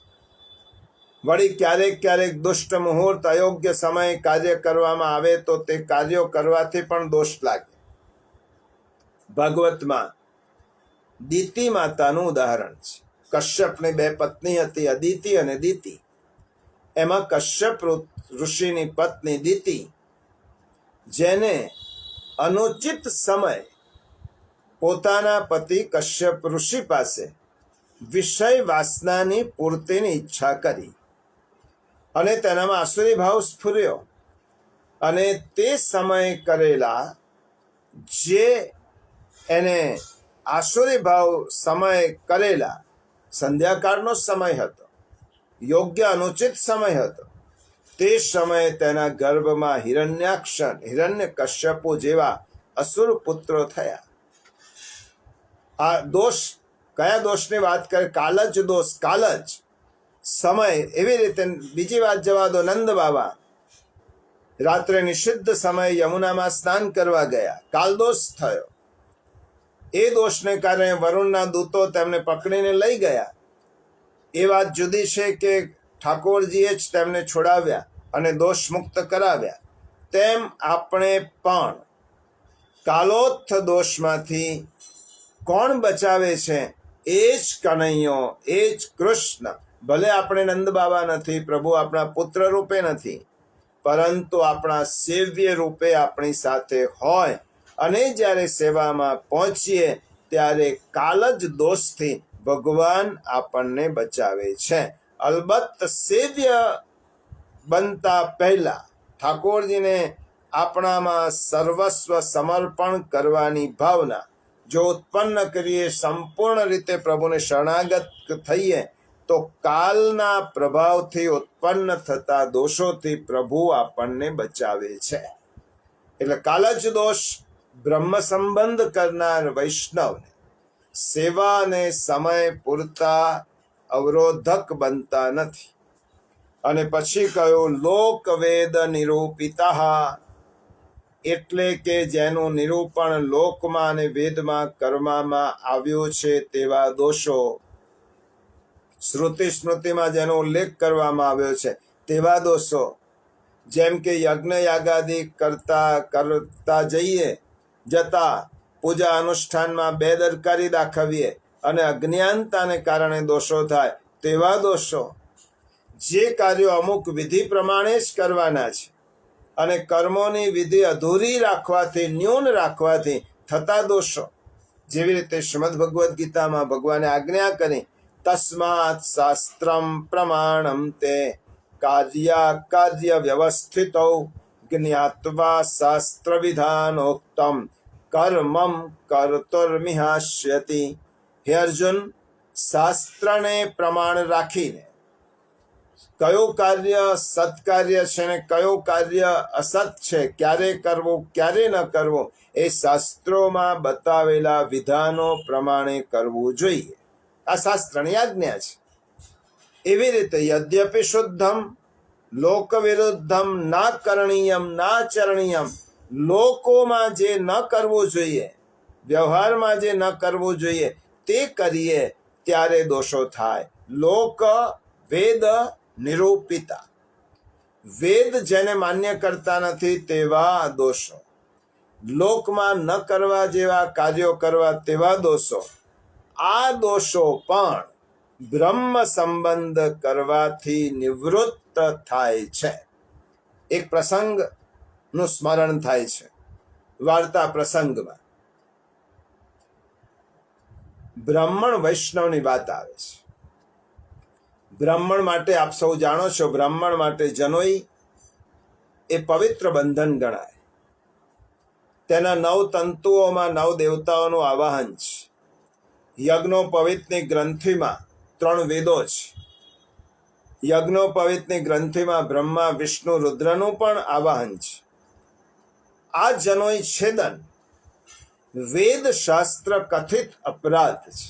વળી ક્યારેક ક્યારેક દુષ્ટ મુહૂર્ત, અયોગ્ય સમય કાર્ય કરવામાં આવે તો તે કાર્યો કરવાથી પણ દોષ લાગે. ભાગવતમાં દિતિ માતાનું ઉદાહરણ છે. કશ્યપની બે પત્ની હતી, અદિતિ અને દિતિ. એમાં કશ્યપ ઋષિની પત્ની દિતિ, જેને અનુચિત સમય પોતાના પતિ કશ્યપ ઋષિ પાસે વિષય વાસનાની પૂર્તિની ઈચ્છા કરી અને તેનામાં આસુરી ભાવ સ્ફુર્યો, અને તે સમયે કરેલા જે એને આસુરી ભાવ સમય કરેલા સંધ્યાકાળનો સમય હતો, યોગ્ય અનુચિત સમય હતો. તે સમયે તેના ગર્ભમાં હિરણ્ય કશ્યપો જેવા અસુર પુત્રો થયા. આ દોષ, કયા દોષની વાત કરે? કાલ જ દોષ, કાલ જ સમય. એવી રીતે બીજી વાત જવા દો. નંદ બાબા રાત્રે નિષિદ્ધ સમયે યમુનામાં સ્નાન કરવા ગયા, કાલ દોષ થયો. એ દોષને કારણે વરુણના દૂતો તેમને પકડીને લઈ ગયા. એ વાત જુદી છે કે ઠાકોરજીએ જ તેમને છોડાવ્યા અને દોષ મુક્ત કરાવ્યા. તેમ આપણે પણ કાલોત્થ દોષમાંથી કોણ બચાવે છે? એ જ કનૈયો, એ જ કૃષ્ણ. ભલે આપણે નંદ બાબા નથી, પ્રભુ આપણા પુત્ર રૂપે નથી, પરંતુ આપણા સેવ્ય રૂપે આપણી સાથે હોય, અને જ્યારે સેવામાં પહોંચીએ ત્યારે કાલ જ દોષથી ભગવાન આપણને બચાવે છે. અલબત્ત સેવ્ય બનતા પહેલા ઠાકોરજીને આપણામાં સર્વસ્વ સમર્પણ કરવાની ભાવના જો ઉત્પન્ન કરીએ, સંપૂર્ણ રીતે પ્રભુને શરણાગત થઈએ, તો કાલના પ્રભાવથી ઉત્પન્ન થતા દોષોથી પ્રભુ આપણને બચાવે છે. એટલે કાલ જ દોષ બ્રહ્મ સંબંધ કરનાર વૈષ્ણવને સેવા અને સમય પૂરતા અવરોધક બનતા નથી. અને પછી કહ્યું લોકવેદ નિરૂપિતા, એટલે કે જેનું નિરૂપણ લોકમાં અને વેદમાં કરવામાં આવ્યું છે તેવા દોષો, શ્રુતિ સ્મૃતિમાં જેનો ઉલ્લેખ કરવામાં આવ્યો છે તેવા દોષો, જેમ કે યજ્ઞ યાગાદિ કરતા જતા પૂજા અનુષ્ઠાનમાં બેદરકારી દાખવીએ અને અજ્ઞાનતાને કારણે દોષો થાય તેવા દોષો, જે કાર્યો અમુક વિધિ પ્રમાણે જ કરવાના છે અને કર્મોની વિધિ અધૂરી રાખવાથી, ન્યૂન રાખવાથી થતા દોષો, જેવી રીતે શ્રીમદ ભગવદ્ ગીતામાં ભગવાને આજ્ઞા કરી, તસ્માત શાસ્ત્રમ પ્રમાણમ તે કાર્ય વ્યવસ્થિતો જ્ઞાત્વા શાસ્ત્ર વિધાનોક્તમ કર્મમ કર્તુર્મિહાસ્યતિ. હે અર્જુન, શાસ્ત્રને પ્રમાણ રાખીને કયો કાર્ય સત્કાર્ય છે ને કયો કાર્ય અસત છે, ક્યારે કરવું ક્યારે ન કરવું, એ શાસ્ત્રોમાં બતાવેલા વિધાનો પ્રમાણે કરવું જોઈએ. આ શાસ્ત્રની આજ્ઞા છે. એવી રીતે યદ્યપિ શુદ્ધમ લોક વિરુદ્ધમ ના કરણીયમ ના ચરણીયમ, લોકોમાં જે ન કરવું જોઈએ, વ્યવહારમાં જે ન કરવું જોઈએ તે કરીએ ત્યારે દોષો થાય. લોક વેદ નિરૂપિતા, વેદ જેને માન્ય કરતા નથી તેવા દોષો, લોકમાં ન કરવા જેવા કાર્યો કરવા તેવા દોષો, આ દોષો પણ બ્રહ્મ સંબંધ કરવાથી નિવૃત્ત થાય છે. એક પ્રસંગનું સ્મરણ થાય છે. વાર્તા પ્રસંગમાં બ્રાહ્મણ વૈષ્ણવની વાત આવે છે. બ્રાહ્મણ માટે આપ સૌ જાણો છો, બ્રાહ્મણ માટે જનોઈ એ પવિત્ર બંધન ગણાય. તેના 9 તંતુઓમાં 9 દેવતાઓનું આવાહન છે. યજ્ઞોપવિતની ગ્રંથિમાં 3 વેદો છે. યજ્ઞોપવિતની ગ્રંથિમાં બ્રહ્મા વિષ્ણુ રુદ્રનું પણ આવાહન છે. આ જનોઈ છેદન વેદ શાસ્ત્ર કથિત અપરાધ છે.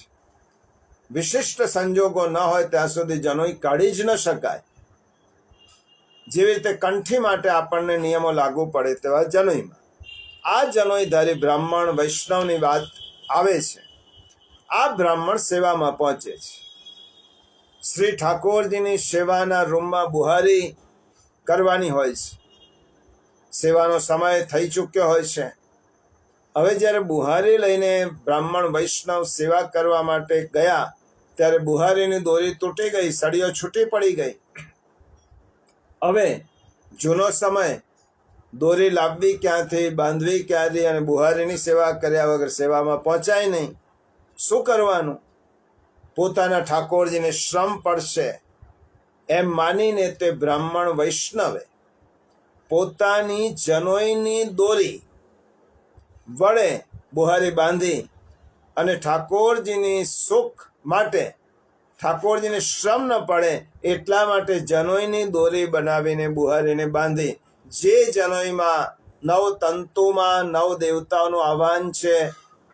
વિશિષ્ટ સંજોગો ન હોય ત્યાં સુધી જનોઈ કાઢી જ ન શકાય. જેવી રીતે કંઠી માટે આપણને નિયમો લાગુ પડે તેવા જનોઈમાં આ જનોઈધારી બ્રાહ્મણ વૈષ્ણવની વાત આવે છે. આ બ્રાહ્મણ સેવામાં પહોંચે છે. શ્રી ઠાકોરજીની સેવાના રૂમમાં બુહારી કરવાની હોય છે. સેવાનો સમય થઈ ચૂક્યો હોય છે. હવે જ્યારે બુહારી લઈને બ્રાહ્મણ વૈષ્ણવ સેવા કરવા માટે ગયા ત્યારે બુહારીની દોરી તૂટી ગઈ, સળીઓ છૂટી પડી ગઈ. હવે જૂનો સમય, દોરી લાવવી ક્યાંથી, બાંધવી ક્યાંથી, અને બુહારીની સેવા કર્યા વગર સેવામાં પહોંચાય નહીં. શું કરવાનું? પોતાના ઠાકોરજીને શ્રમ પડશે એમ માનીને તે બ્રાહ્મણ વૈષ્ણવે પોતાની જનોઈની દોરી વડે બુહારી બાંધી અને ઠાકોરજીની સુખ માટે, ઠાકોરજીને શ્રમ ન પડે એટલા માટે જનોઈની દોરી બનાવીને બુહારીને બાંધી. જે જનોઈમાં 9 તંતુમાં 9 દેવતાઓનું આહવાન છે,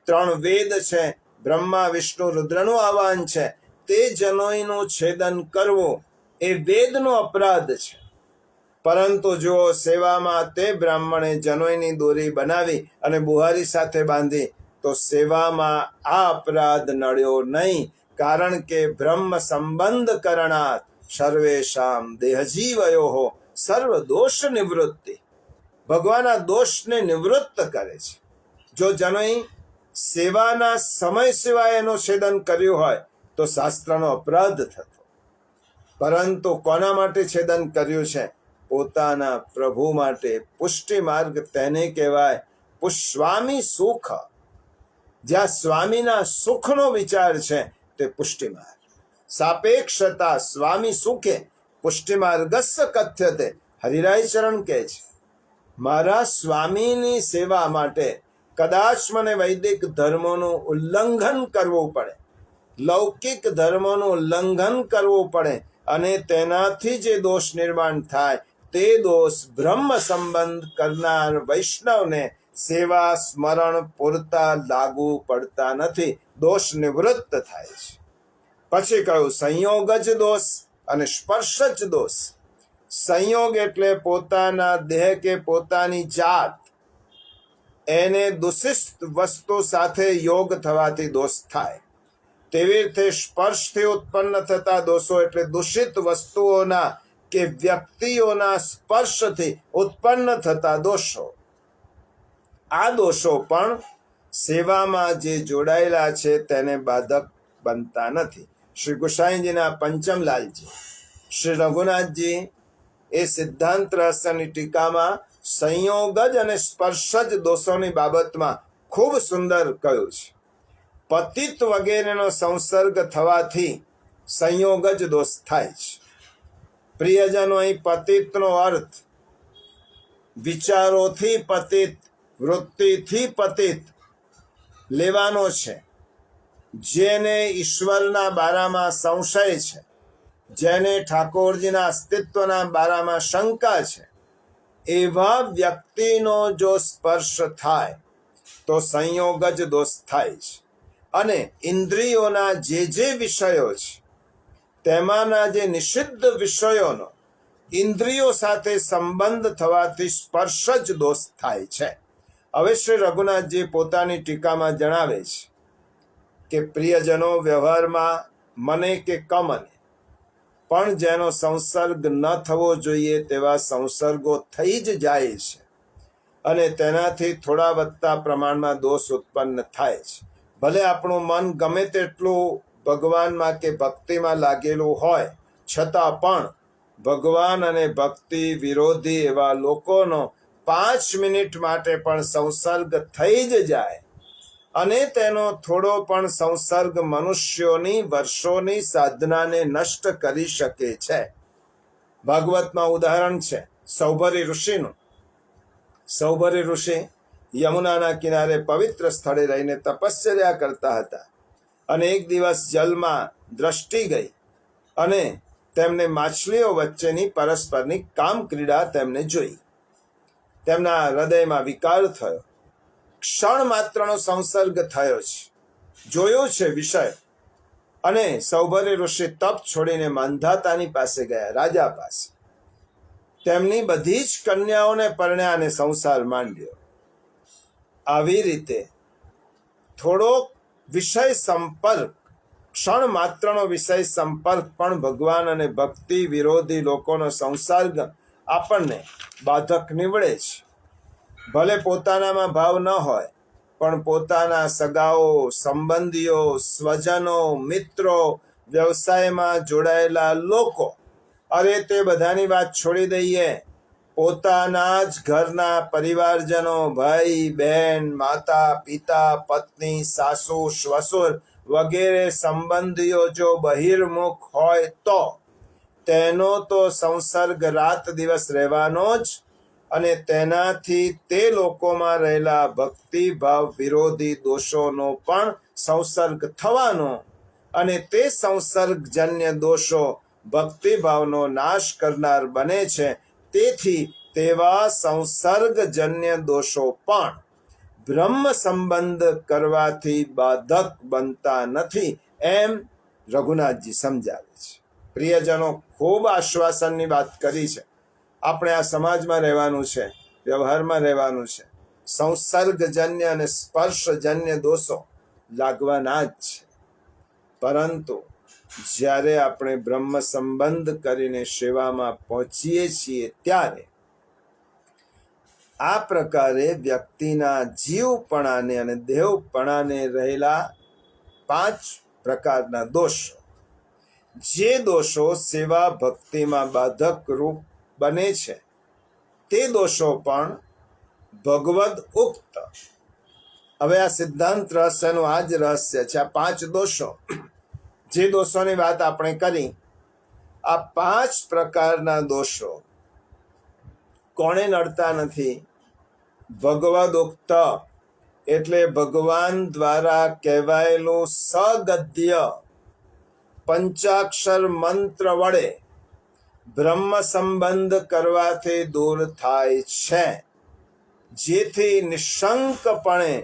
3 વેદ છે, બ્રહ્મા વિષ્ણુ રુદ્રનું આહવાન છે, તે જનોઈનું છેદન કરવું એ વેદનો અપરાધ છે. પરંતુ જો સેવામાં તે બ્રાહ્મણે જનોઈની દોરી બનાવી અને બુહારી સાથે બાંધી તો સેવામાં આ અપરાધ નડ્યો નહીં. કારણ કે બ્રહ્મ સંબંધ કરણાત સર્વેશામ દેહજીવયો સર્વ દોષ નિવૃત્તિ. ભગવાનના દોષને નિવૃત્ત કરે છે. જો જનોઈ સેવાના સમય સિવાય એનું છેદન કર્યું હોય તો શાસ્ત્રનો અપરાધ થતો. પરંતુ કોના માટે છેદન કર્યું છે? પોતાના પ્રભુ માટે. પુષ્ટિ માર્ગ તેને કહેવાય. સ્વામી સુખ, જ્યાં સ્વામીના સુખનો વિચાર છે તે પુષ્ટિ માર્ગ. સાપેક્ષતા સ્વામી સુખે પુષ્ટિ માર્ગસ્ય કથ્યતે. હરિરાય ચરણ કહે છે, મારા સ્વામીની સેવા માટે કદાચ મને વૈદિક ધર્મોનું ઉલ્લંઘન કરવું પડે, લૌકિક ધર્મોનું ઉલ્લંઘન કરવું પડે, અને તેનાથી જે દોષ નિર્માણ થાય તે દોષ બ્રહ્મ સંબંધ કરનાર વૈષ્ણવને સેવા સ્મરણ પૂરતા લાગુ પડતા નથી. દોષ નિવૃત્ત થાય છે. પછી કહ્યું સંયોગ જ દોષ અને સ્પર્શ જ દોષ. સંયોગ એટલે પોતાના દેહ કે પોતાની જાત, એને દૂષિત વસ્તુ સાથે યોગ થવાથી દોષ થાય. તેવી રીતે સ્પર્શથી ઉત્પન્ન થતા દોષો એટલે દૂષિત વસ્તુઓના કે વ્યક્તિઓના સ્પર્શથી ઉત્પન્ન થતા દોષો. આ દોષો પણ સેવામાં જે જોડાયેલા છે તેને બાધક બનતા નથી. શ્રી ગુસાઈજીના પંચમલાલજી શ્રી રઘુનાથજી એ સિદ્ધાંત રહસ્યની ટીકામાં સંયોગ જ અને સ્પર્શ જ દોષોની બાબતમાં ખૂબ સુંદર કહ્યું છે. પતિત વગેરેનો સંસર્ગ થવાથી સંયોગ જ દોષ થાય છે. પ્રિયજનો, અહીં પતિતનો અર્થ વિચારોથી પતિત, વૃત્તિથી પતિત લેવાનો છે. જેને ઈશ્વરના બારામાં સંશય છે, જેને ઠાકોરજીના અસ્તિત્વના બારામાં શંકા છે, એવા વ્યક્તિનો જો સ્પર્શ થાય તો સંયોગ જ દોષ થાય છે. અને ઇન્દ્રિયોના જે વિષયો છે તેમાંના જે નિષિદ્ધ વિષયોનો ઇન્દ્રિયો સાથે સંબંધ થવાથી સ્પર્શ જ દોષ થાય છે. હવે શ્રી રઘુનાથજી પોતાની ટીકામાં જણાવે છે કે પ્રિયજનો વ્યવહારમાં મને કે કમને પણ જેનો સંસર્ગ ન થવો જોઈએ તેવા સંસર્ગો થઈ જ જાય છે, અને તેનાથી થોડા વધતા પ્રમાણમાં દોષ ઉત્પન્ન થાય છે. ભલે આપણું મન ગમે તેટલું ભગવાનમાં કે ભક્તિમાં લાગેલું હોય છતાં પણ ભગવાન અને ભક્તિ વિરોધી એવા લોકોનો 5 મિનિટ માટે પણ સંસર્ગ થઈ જ જાય, અને તેનો થોડો પણ સંસર્ગ મનુષ્યોની વર્ષોની સાધનાને નષ્ટ કરી શકે છે. ભાગવતમાં ઉદાહરણ છે સૌભરી ઋષિનું. સૌભરી ઋષિ યમુનાના કિનારે પવિત્ર સ્થળે રહીને તપશ્ચર્યા કરતા હતા, અને એક દિવસ જલમાં દ્રષ્ટિ ગઈ અને તેમને માછલીઓ વચ્ચેની પરસ્પરની કામ ક્રીડા તેમને જોઈ. તેમના હૃદયમાં વિકાર થયો. ક્ષણ માત્રનો સંસર્ગ થયો છે, જોયો છે વિષય. અને સૌભરી ઋષિ તપ છોડીને માંધાતાની પાસે ગયા, રાજા પાસે. તેમની બધી જ કન્યાઓને પરણ્યા અને સંસાર માંડ્યો. આવી રીતે થોડોક વિષય સંપર્ક, ક્ષણ માત્રનો વિષય સંપર્ક પણ ભગવાન અને ભક્તિ વિરોધી લોકોનો સંસર્ગ આપણને બાધક નીવડે છે. ભલે પોતાનામાં ભાવ ન હોય, પણ પોતાના સગાઓ, સંબંધીઓ, સ્વજનો, મિત્રો, વ્યવસાયમાં જોડાયેલા લોકો, અરે તે બધાની વાત છોડી દઈએ. પોતાના જ ઘરના પરિવારજનો, ભાઈ બહેન, માતા પિતા, પત્ની, સાસુ સસુર વગેરે સંબંધીઓ જો બહિર્મુખ હોય તો તેનો તો સંસર્ગ રાત દિવસ રહેવાનો જ, અને તેનાથી તે લોકોમાં રહેલા ભક્તિભાવ વિરોધી દોષોનો પણ સંસર્ગ થવાનો, અને તે સંસર્ગજન્ય દોષો ભક્તિભાવનો નાશ કરનાર બને છે. તેથી તેવા સંસર્ગજન્ય દોષો પણ બ્રહ્મ સંબંધ કરવાથી બાધક બનતા નથી, એમ રઘુનાથજી સમજાવે છે. પ્રિયજનો, ખૂબ આશ્વાસનની વાત કરી છે. આપણે આ સમાજમાં રહેવાનું છે, વ્યવહારમાં રહેવાનું છે. સંસર્ગજન્ય અને સ્પર્શજન્ય દોષો લાગવાના જ છે. પરંતુ જ્યારે આપણે બ્રહ્મ સંબંધ કરીને સેવામાં પહોંચીએ છીએ ત્યારે આ પ્રકારે વ્યક્તિના જીવપણાને અને દેવપણાને રહેલા 5 પ્રકારના દોષો, જે દોષો સેવા ભક્તિમાં બાધક રૂપ બને છે, તે દોષો પણ ભગવદ ઉક્ત. હવે આ સિદ્ધાંત રહસ્યનું આ જ રહસ્ય છે. આ 5 દોષો, જે દોષોની વાત આપણે કરી, આ 5 પ્રકારના દોષો કોણે નડતા નથી? ભગવદ ઉક્ત એટલે ભગવાન દ્વારા કહેવાયેલું સગદ્ય પંચાક્ષર મંત્ર વડે બ્રહ્મ સંબંધ કરવાથી દૂર થાય છે, જેથી નિશંકપણે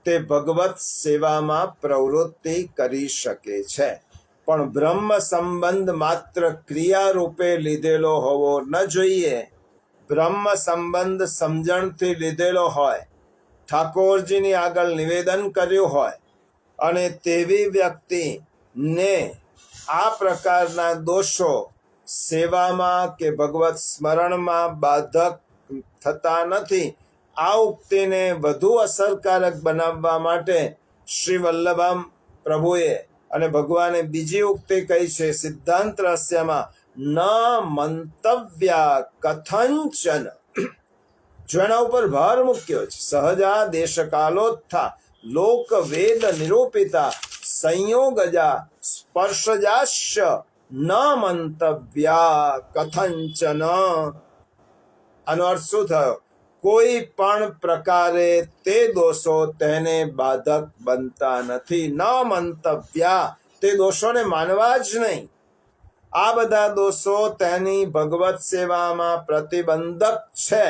તે ભગવત સેવામાં પ્રવૃત્તિ કરી શકે છે. પણ બ્રહ્મ સંબંધ માત્ર ક્રિયા રૂપે લીધેલો હોવો ન જોઈએ. બ્રહ્મ સંબંધ સમજણથી લીધેલો હોય, ઠાકોરજીની આગળ નિવેદન કર્યું હોય, અને તેવી વ્યક્તિને આ પ્રકારના દોષો સેવામાં કે ભગવત સ્મરણમાં બાધક થતા નથી. આ ઉક્તિને વધુ અસરકારક બનાવવા માટે શ્રી વલ્લભમ પ્રભુએ અને ભગવાને બીજી ઉક્તિ કહી છે સિદ્ધાંત રહસ્યમાં, ન મંતવ્યા કથંચન. જો એના ઉપર ભાર મૂક્યો છે. સહજા દેશકાલોત્થા લોક વેદ નિરૂપિતા સંયોગજા સ્પર્શજાશ્ચ ન મંતવ્યા કથંચન. આનો અર્થ શું થયો? કોઈ પણ પ્રકારે તે દોષો તેને બાધક બનતા નથી. ન મંતવ્યા, તે દોષોને માનવા જ નહીં. આ બધા દોષો તેની ભગવત સેવામાં પ્રતિબંધક છે,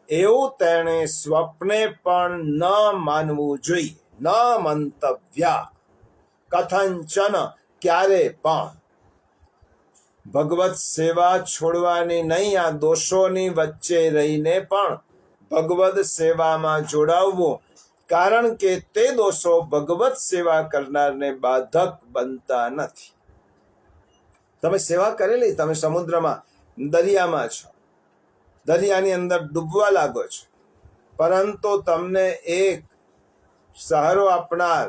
એવું તેણે સ્વપ્ને પણ ન માનવું જોઈએ. ન મંતવ્યા કથંચન, ક્યારે પણ. ભગવત સેવા છોડવાની નહીં. આ દોષોની વચ્ચે રહીને પણ ભગવદ સેવામાં જોડાવવું, કારણ કે તે દોષો ભગવત સેવા કરનારને બાધક બનતા નથી. તમે સેવા કરેલી, તમે સમુદ્રમાં, દરિયામાં છો, દરિયાની અંદર ડૂબવા લાગો છો, પરંતુ તમને એક સહારો આપનાર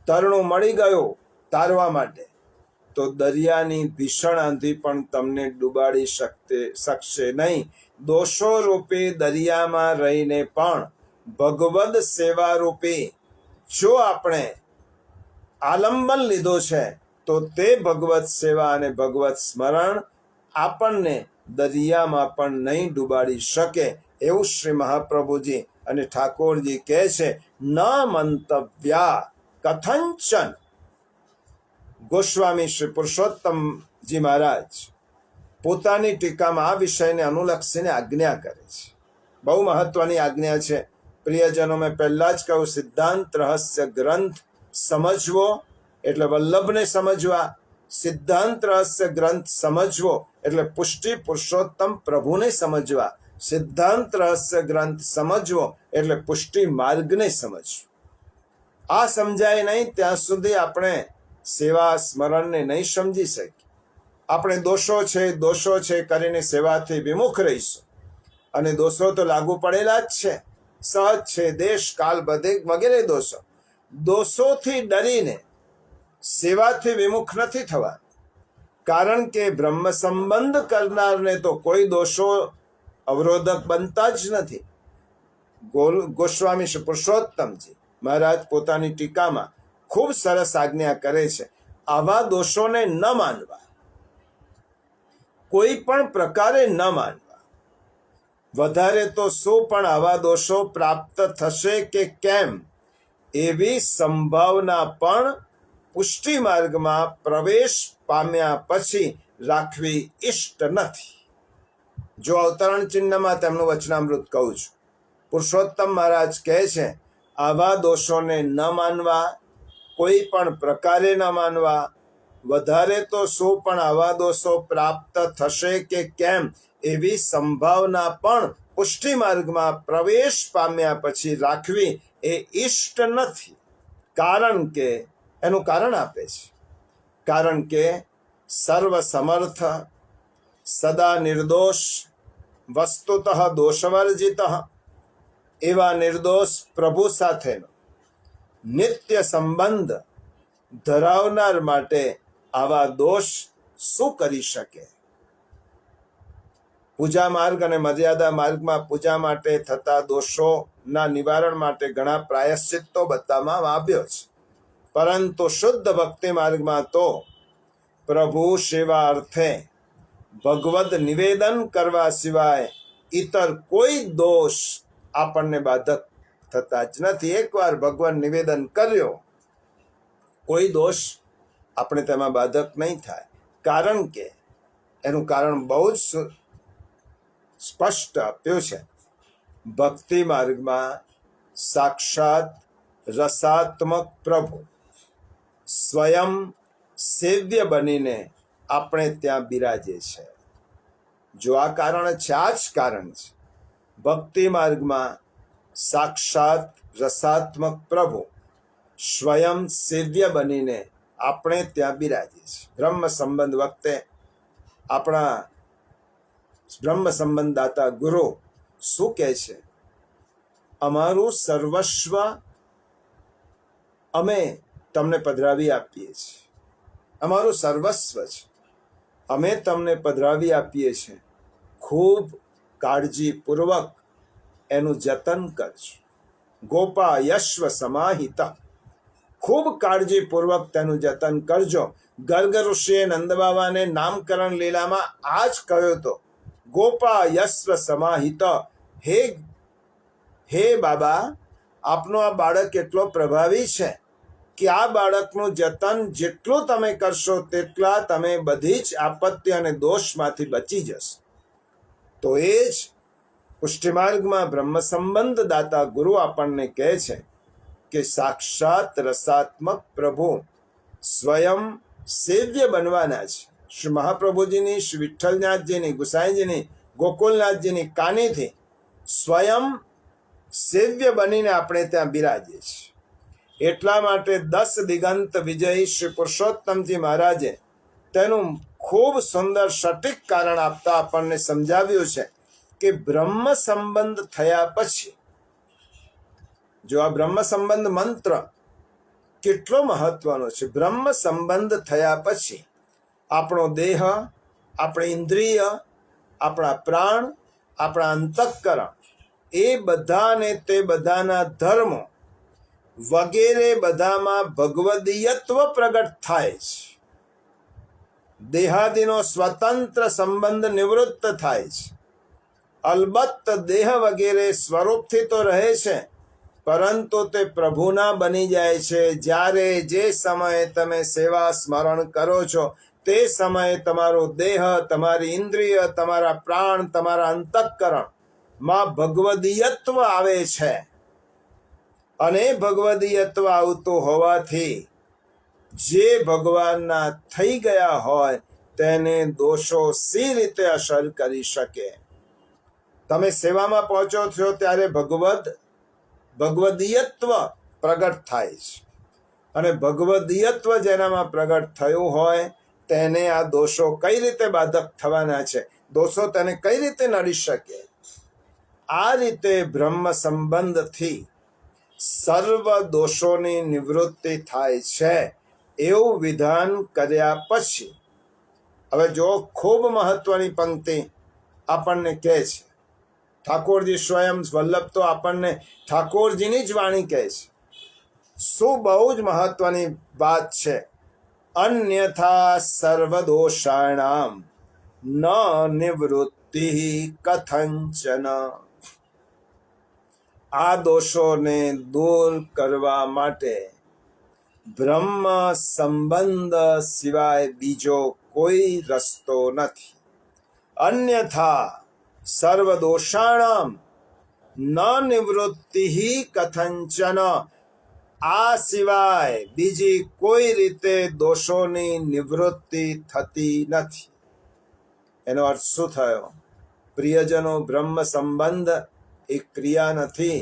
તરણું મળી ગયું તારવા માટે, તો દરિયાની ભીષણ આંધી પણ તમને ડૂબાડી શકશે નહીં. દોષો રૂપી દરિયામાં રહીને પણ ભગવદ સેવા રૂપી જો આપણે આલંબન લીધો છે, તો તે ભગવત સેવા અને ભગવત સ્મરણ આપણને દરિયામાં પણ નહીં ડૂબાડી શકે, એવું શ્રી મહાપ્રભુજી અને ઠાકોરજી કહે છે. ન મંતવ્યા કથંચન, ગોસ્વામી શ્રી પુરુષોત્તમજી મહારાજ પોતાની ટીકામાં આ વિષયને અનુલક્ષીને આજ્ઞા કરે છે. બહુ મહત્વની આજ્ઞા છે. પ્રિયજનો, મેં પહેલા જ કહ્યું, સિદ્ધાંત રહસ્ય ગ્રંથ સમજવો એટલે વલ્લભને સમજવા, સિદ્ધાંત રહસ્ય ગ્રંથ સમજવો એટલે પુષ્ટિ પુરુષોત્તમ પ્રભુને સમજવા, સિદ્ધાંત રહસ્ય ગ્રંથ સમજવો એટલે પુષ્ટિ માર્ગને સમજવો. આ સમજાય નહીં ત્યાં સુધી આપણે સેવા સ્મરણને નહીં સમજી શકીએ. આપણે દોષો છે કરીને સેવાથી વિમુખ રહીશું, અને દોષો તો લાગુ પડેલા જ છે, સહજ છે, દેશ કાલ બધે વગેરે દોષોથી ડરીને સેવાથી વિમુખ નથી થવા. કારણ કે બ્રહ્મ સંબંધ કરનારને તો કોઈ દોષો અવરોધક બનતા જ નથી. ગોસ્વામી શ્રી પુરુષોત્તમજી મહારાજ પોતાની ટીકામાં ખૂબ સરસ આજ્ઞા કરે છે. આવા દોષોને ન માનવા, કોઈ પણ પ્રકારે ન માનવા. વધારે તો શું, પણ આવા દોષો પ્રાપ્ત થશે કે કેમ એવી સંભાવના પણ પુષ્ટિ માર્ગમાં પ્રવેશ પામ્યા પછી રાખવી ઇષ્ટ નથી. જો અવતરણ ચિહ્નમાં તેમનું વચનામૃત કહું છું, પુરુષોત્તમ મહારાજ કહે છે, આવા દોષોને ન માનવા, કોઈ પણ પ્રકારે ન માનવા. વધારે તો શું, પણ આવા દોષો પ્રાપ્ત થશે કે કેમ એવી સંભાવના પણ પુષ્ટિ માર્ગમાં પ્રવેશ પામ્યા પછી રાખવી એ ઇષ્ટ નથી. કારણ કે એનું કારણ આપે છે. કારણ કે સર્વ સમર્થ, સદા નિર્દોષ, વસ્તુતઃ દોષવર્જિત એવા નિર્દોષ પ્રભુ સાથેનો નિત્ય સંબંધ ધરાવનાર માટે આવા દોષ શું કરી શકે? પૂજા માર્ગ અને મર્યાદા માર્ગમાં પૂજા માટે થતા દોષોના નિવારણ માટે ઘણા પ્રાયશ્ચિત્તો બતાવવામાં આવ્યો છે. પરંતુ શુદ્ધ ભક્તિ માર્ગમાં તો પ્રભુ સેવા અર્થે ભગવદ નિવેદન કરવા સિવાય ઇતર કોઈ દોષ આપણને બાધક થતા જ નથી. એકવાર ભગવાન નિવેદન કર્યો, કોઈ દોષ આપણે તેમાં બાધક નહીં થાય. કારણ કે એનું કારણ બહુ જ સ્પષ્ટ આપ્યું છે. ભક્તિ માર્ગમાં સાક્ષાત રસાત્મક પ્રભુ સ્વયં સેવ્ય બનીને આપણે ત્યાં બિરાજે છે. જો આ કારણ છે, આ જ કારણ છે. ભક્તિ માર્ગમાં સાક્ષાત રસાત્મક પ્રભુ સ્વયં સેવ્ય બનીને આપણે ત્યાં બિરાજે છે. બ્રહ્મ સંબંધ વખતે આપણા બ્રહ્મ સંબંધ દાતા ગુરુ શું કહે છે? અમારું સર્વસ્વ અમે તમને પધરાવી આપીએ છીએ. અમારું સર્વસ્વ છે, અમે તમને પધરાવી આપીએ છીએ. ખૂબ કાળજીપૂર્વક એનું જતન કરજો. ગોપા યશ્વ સમાહિત, ખૂબ કાળજીપૂર્વક તેનું જતન કરજો. ગર્ગ ઋષિએ નંદ બાબાને નામકરણ લીલામાં આ જ કહ્યો હતો, ગોપા યશ્વ સમાહિત. હે બાબા, આપનો આ બાળક એટલો પ્રભાવી છે કે આ બાળકનું જતન જેટલું તમે કરશો તેટલા તમે બધી જ આપત્તિ અને દોષમાંથી બચી જશો. તો એ જ પુષ્ટિ માર્ગમાં બ્રહ્મ સંબંધ દાતા ગુરુ આપણને કહે છે કે સાક્ષાત રસાત્મક પ્રભુ સ્વયં સેવ્ય બનવાના છે. શ્રી મહાપ્રભુજીની, શ્રી વિઠ્ઠલનાથજીની, ગુસાઈજીની, ગોકુલનાથજીની કાનીથી સ્વયં સેવ્ય બનીને આપણે ત્યાં બિરાજીએ છીએ. એટલા માટે 10 દિગંત વિજયી શ્રી પુરુષોત્તમજી મહારાજે તેનું ખૂબ સુંદર સટીક કારણ આપતા આપણને સમજાવ્યું છે કે બ્રહ્મ સંબંધ થયા પછી, જો આ બ્રહ્મ સંબંધ મંત્ર કેટલો મહત્વનો છે. બ્રહ્મ સંબંધ થયા પછી આપણો દેહ, આપણી ઇન્દ્રિય, આપણા પ્રાણ, આપણા અંતઃકરણ એ બધાને તે બધાના ધર્મો વગેરે બધામાં ભગવદીયત્વ પ્રગટ થાય છે. દેહાદિનો સ્વતંત્ર સંબંધ નિવૃત્ત થાય છે. અલબત્ત દેહ વગેરે સ્વરૂપથી તો રહે છે, પરંતુ તે પ્રભુના બની જાય છે. જ્યારે જે સમયે તમે સેવા સ્મરણ કરો છો તે સમયે તમારો દેહ, તમારી ઇન્દ્રિય, તમારા પ્રાણ, તમારા અંતઃકરણ માં ભગવદીયત્વ આવે છે. અને ભગવદીયત્વ આવતું હોવાથી જે ભગવાનના થઈ ગયા હોય તેને દોષો સી રીતે અસર કરી શકે? તમે સેવામાં પહોંચો છો ત્યારે ભગવદીયત્વ પ્રગટ થાય છે. અને ભગવદીયત્વ જેનામાં પ્રગટ થયું હોય તેને આ દોષો કઈ રીતે બાધક થવાના છે? દોષો તેને કઈ રીતે નડી શકે? આ રીતે બ્રહ્મ સંબંધથી સર્વ દોષોની નિવૃત્તિ થાય છે એવું વિધાન કર્યા પછી હવે જો ખૂબ મહત્વની પંક્તિ આપણને કહે છે. ઠાકોરજી સ્વયં વલ્લભ તો આપણને ઠાકોરજીની જ વાણી કહે છે. શું બહુ જ મહત્વની વાત છે. અન્યથા સર્વદોષાણામ ન નિવૃત્તિ કથંચન. આ દોષોને દૂર કરવા માટે બ્રહ્મ સંબંધ સિવાય બીજો કોઈ રસ્તો નથી. અન્યથા સર્વદોષાણામ ન નિવૃત્તિ કથંચન. આ સિવાય બીજી કોઈ રીતે દોષોની નિવૃત્તિ થતી નથી. એનો અર્થ શું થયો? પ્રિયજનો, બ્રહ્મ સંબંધ એ ક્રિયા નથી.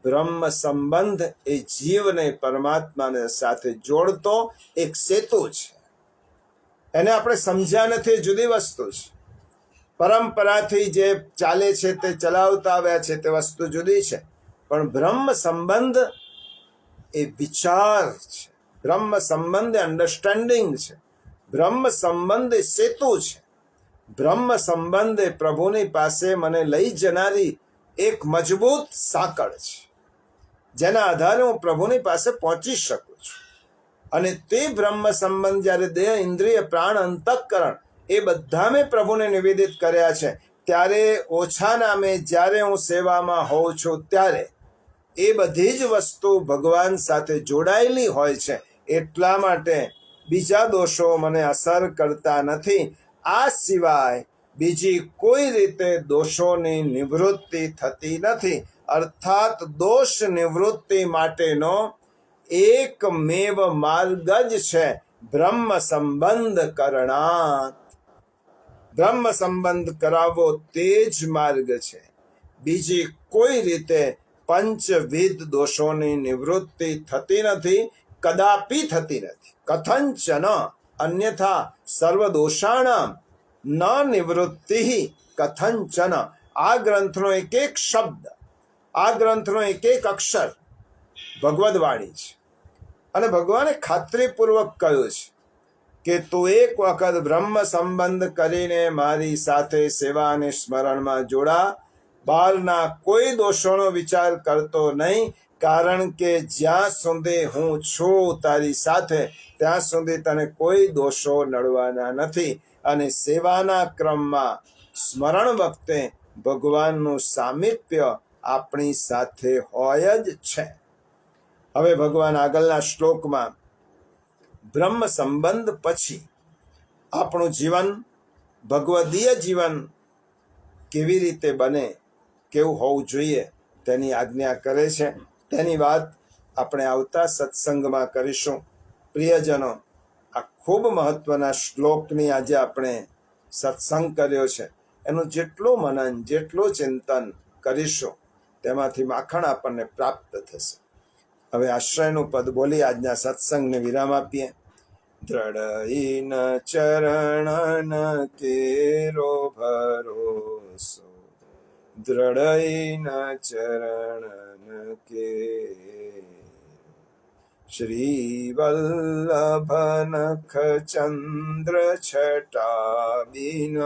બ્રહ્મ સંબંધ એ જીવને પરમાત્માને સાથે જોડતો એક સેતુ છે. એને આપણે સમજ્યા નથી, જુદી વસ્તુ છે. પરંપરાથી જે ચાલે છે તે ચલાવતા આવ્યા છે તે વસ્તુ જુદી છે. પણ બ્રહ્મ સંબંધ એ વિચાર છે. બ્રહ્મ સંબંધ એ અન્ડરસ્ટેન્ડિંગ છે. બ્રહ્મ સંબંધ એ સેતુ છે. બ્રહ્મ સંબંધ એ પ્રભુની પાસે મને લઈ જનારી એક મજબૂત સાંકળ છે, જેના આધારે હું પ્રભુની પાસે પહોંચી શકું છું. અને તે બ્રહ્મ સંબંધ જ્યારે દેહ, ઇન્દ્રિય, પ્રાણ, અંતઃકરણ એ બધા મેં પ્રભુને નિવેદિત કર્યા છે ત્યારે ઓછા નામે જ્યારે હું સેવામાં હોઉં છું ત્યારે એ બધી જ વસ્તુ ભગવાન સાથે જોડાયેલી હોય છે. એટલા માટે બીજા દોષો મને અસર કરતા નથી. આ સિવાય બીજી કોઈ રીતે દોષોની નિવૃત્તિ થતી નથી. અર્થાત દોષ નિવૃત્તિ માટેનો એકમેવ માર્ગ જ છે બ્રહ્મ સંબંધ કરણાત. બ્રહ્મ સંબંધ કરાવવો તે જ માર્ગ છે. બીજી કોઈ રીતે પંચવિધ દોષોની નિવૃત્તિ થતી નથી, કદાપી થતી નથી. કથંચન અન્યથા સર્વદોષાણામ ન નિવૃત્તિ કથંચન. આ ગ્રંથનો એક એક શબ્દ, આ ગ્રંથનો એક એક અક્ષર ભગવદ વાણી છે. અને ભગવાને ખાતરીપૂર્વક કહ્યું છે કે તું એક વખત બ્રહ્મ સંબંધ કરીને મારી સાથે સેવા અને સ્મરણમાં જોડા. બહારના કોઈ દોષોનો વિચાર કરતો નહીં, કારણ કે જ્યાં સુધી હું છું તારી સાથે ત્યાં સુધી તને કોઈ દોષો નડવાના નથી. અને સેવાના ક્રમમાં સ્મરણ વખતે ભગવાનનું સામીપ્ય આપણી સાથે હોય જ છે. હવે ભગવાન આગળના શ્લોકમાં બ્રહ્મ સંબંધ પછી આપણું જીવન, ભગવદીય જીવન કેવી રીતે બને, કેવું હોવું જોઈએ તેની આજ્ઞા કરે છે. તેની વાત આપણે આવતા સત્સંગમાં કરીશું. પ્રિયજનો, આ ખૂબ મહત્વના શ્લોકની આજે આપણે સત્સંગ કર્યો છે. એનું જેટલું મનન, જેટલું ચિંતન કરીશું તેમાંથી માખણ આપણને પ્રાપ્ત થશે. હવે આશ્રયનું પદ બોલી આજના સત્સંગને વિરામ આપીએ. દ્રઢઈન ચરણન કેરો ભરોસો, દ્રઢઈન ચરણન કે. શ્રી વલ્લભ નખ ચંદ્ર છટા બિન,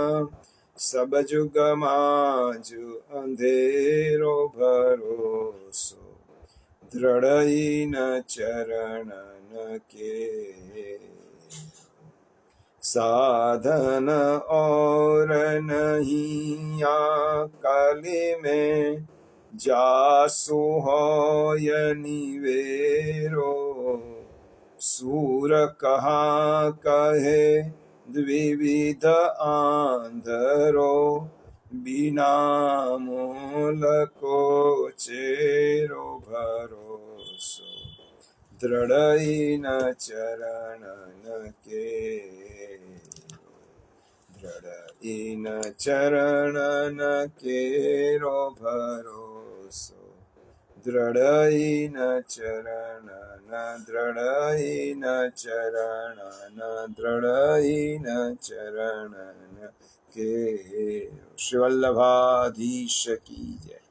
સબ જુગમાં જુ અંધેરો ભરોસો, દ્રઢઈન ચરણન કે. साधन और नहीं कली में જાસુ હોય નિવેરો સૂર કહા કહે દ્વિવિધ આંધરો बिना मूल को चेरो भरोसो दृढ़ न चरणन के दृढ़ न चरणन केरो भरोसो दृढ़ न चरणन दृढ़ न चरणन दृढ़ न चरणन के। श्री वल्लभाधीश की जय।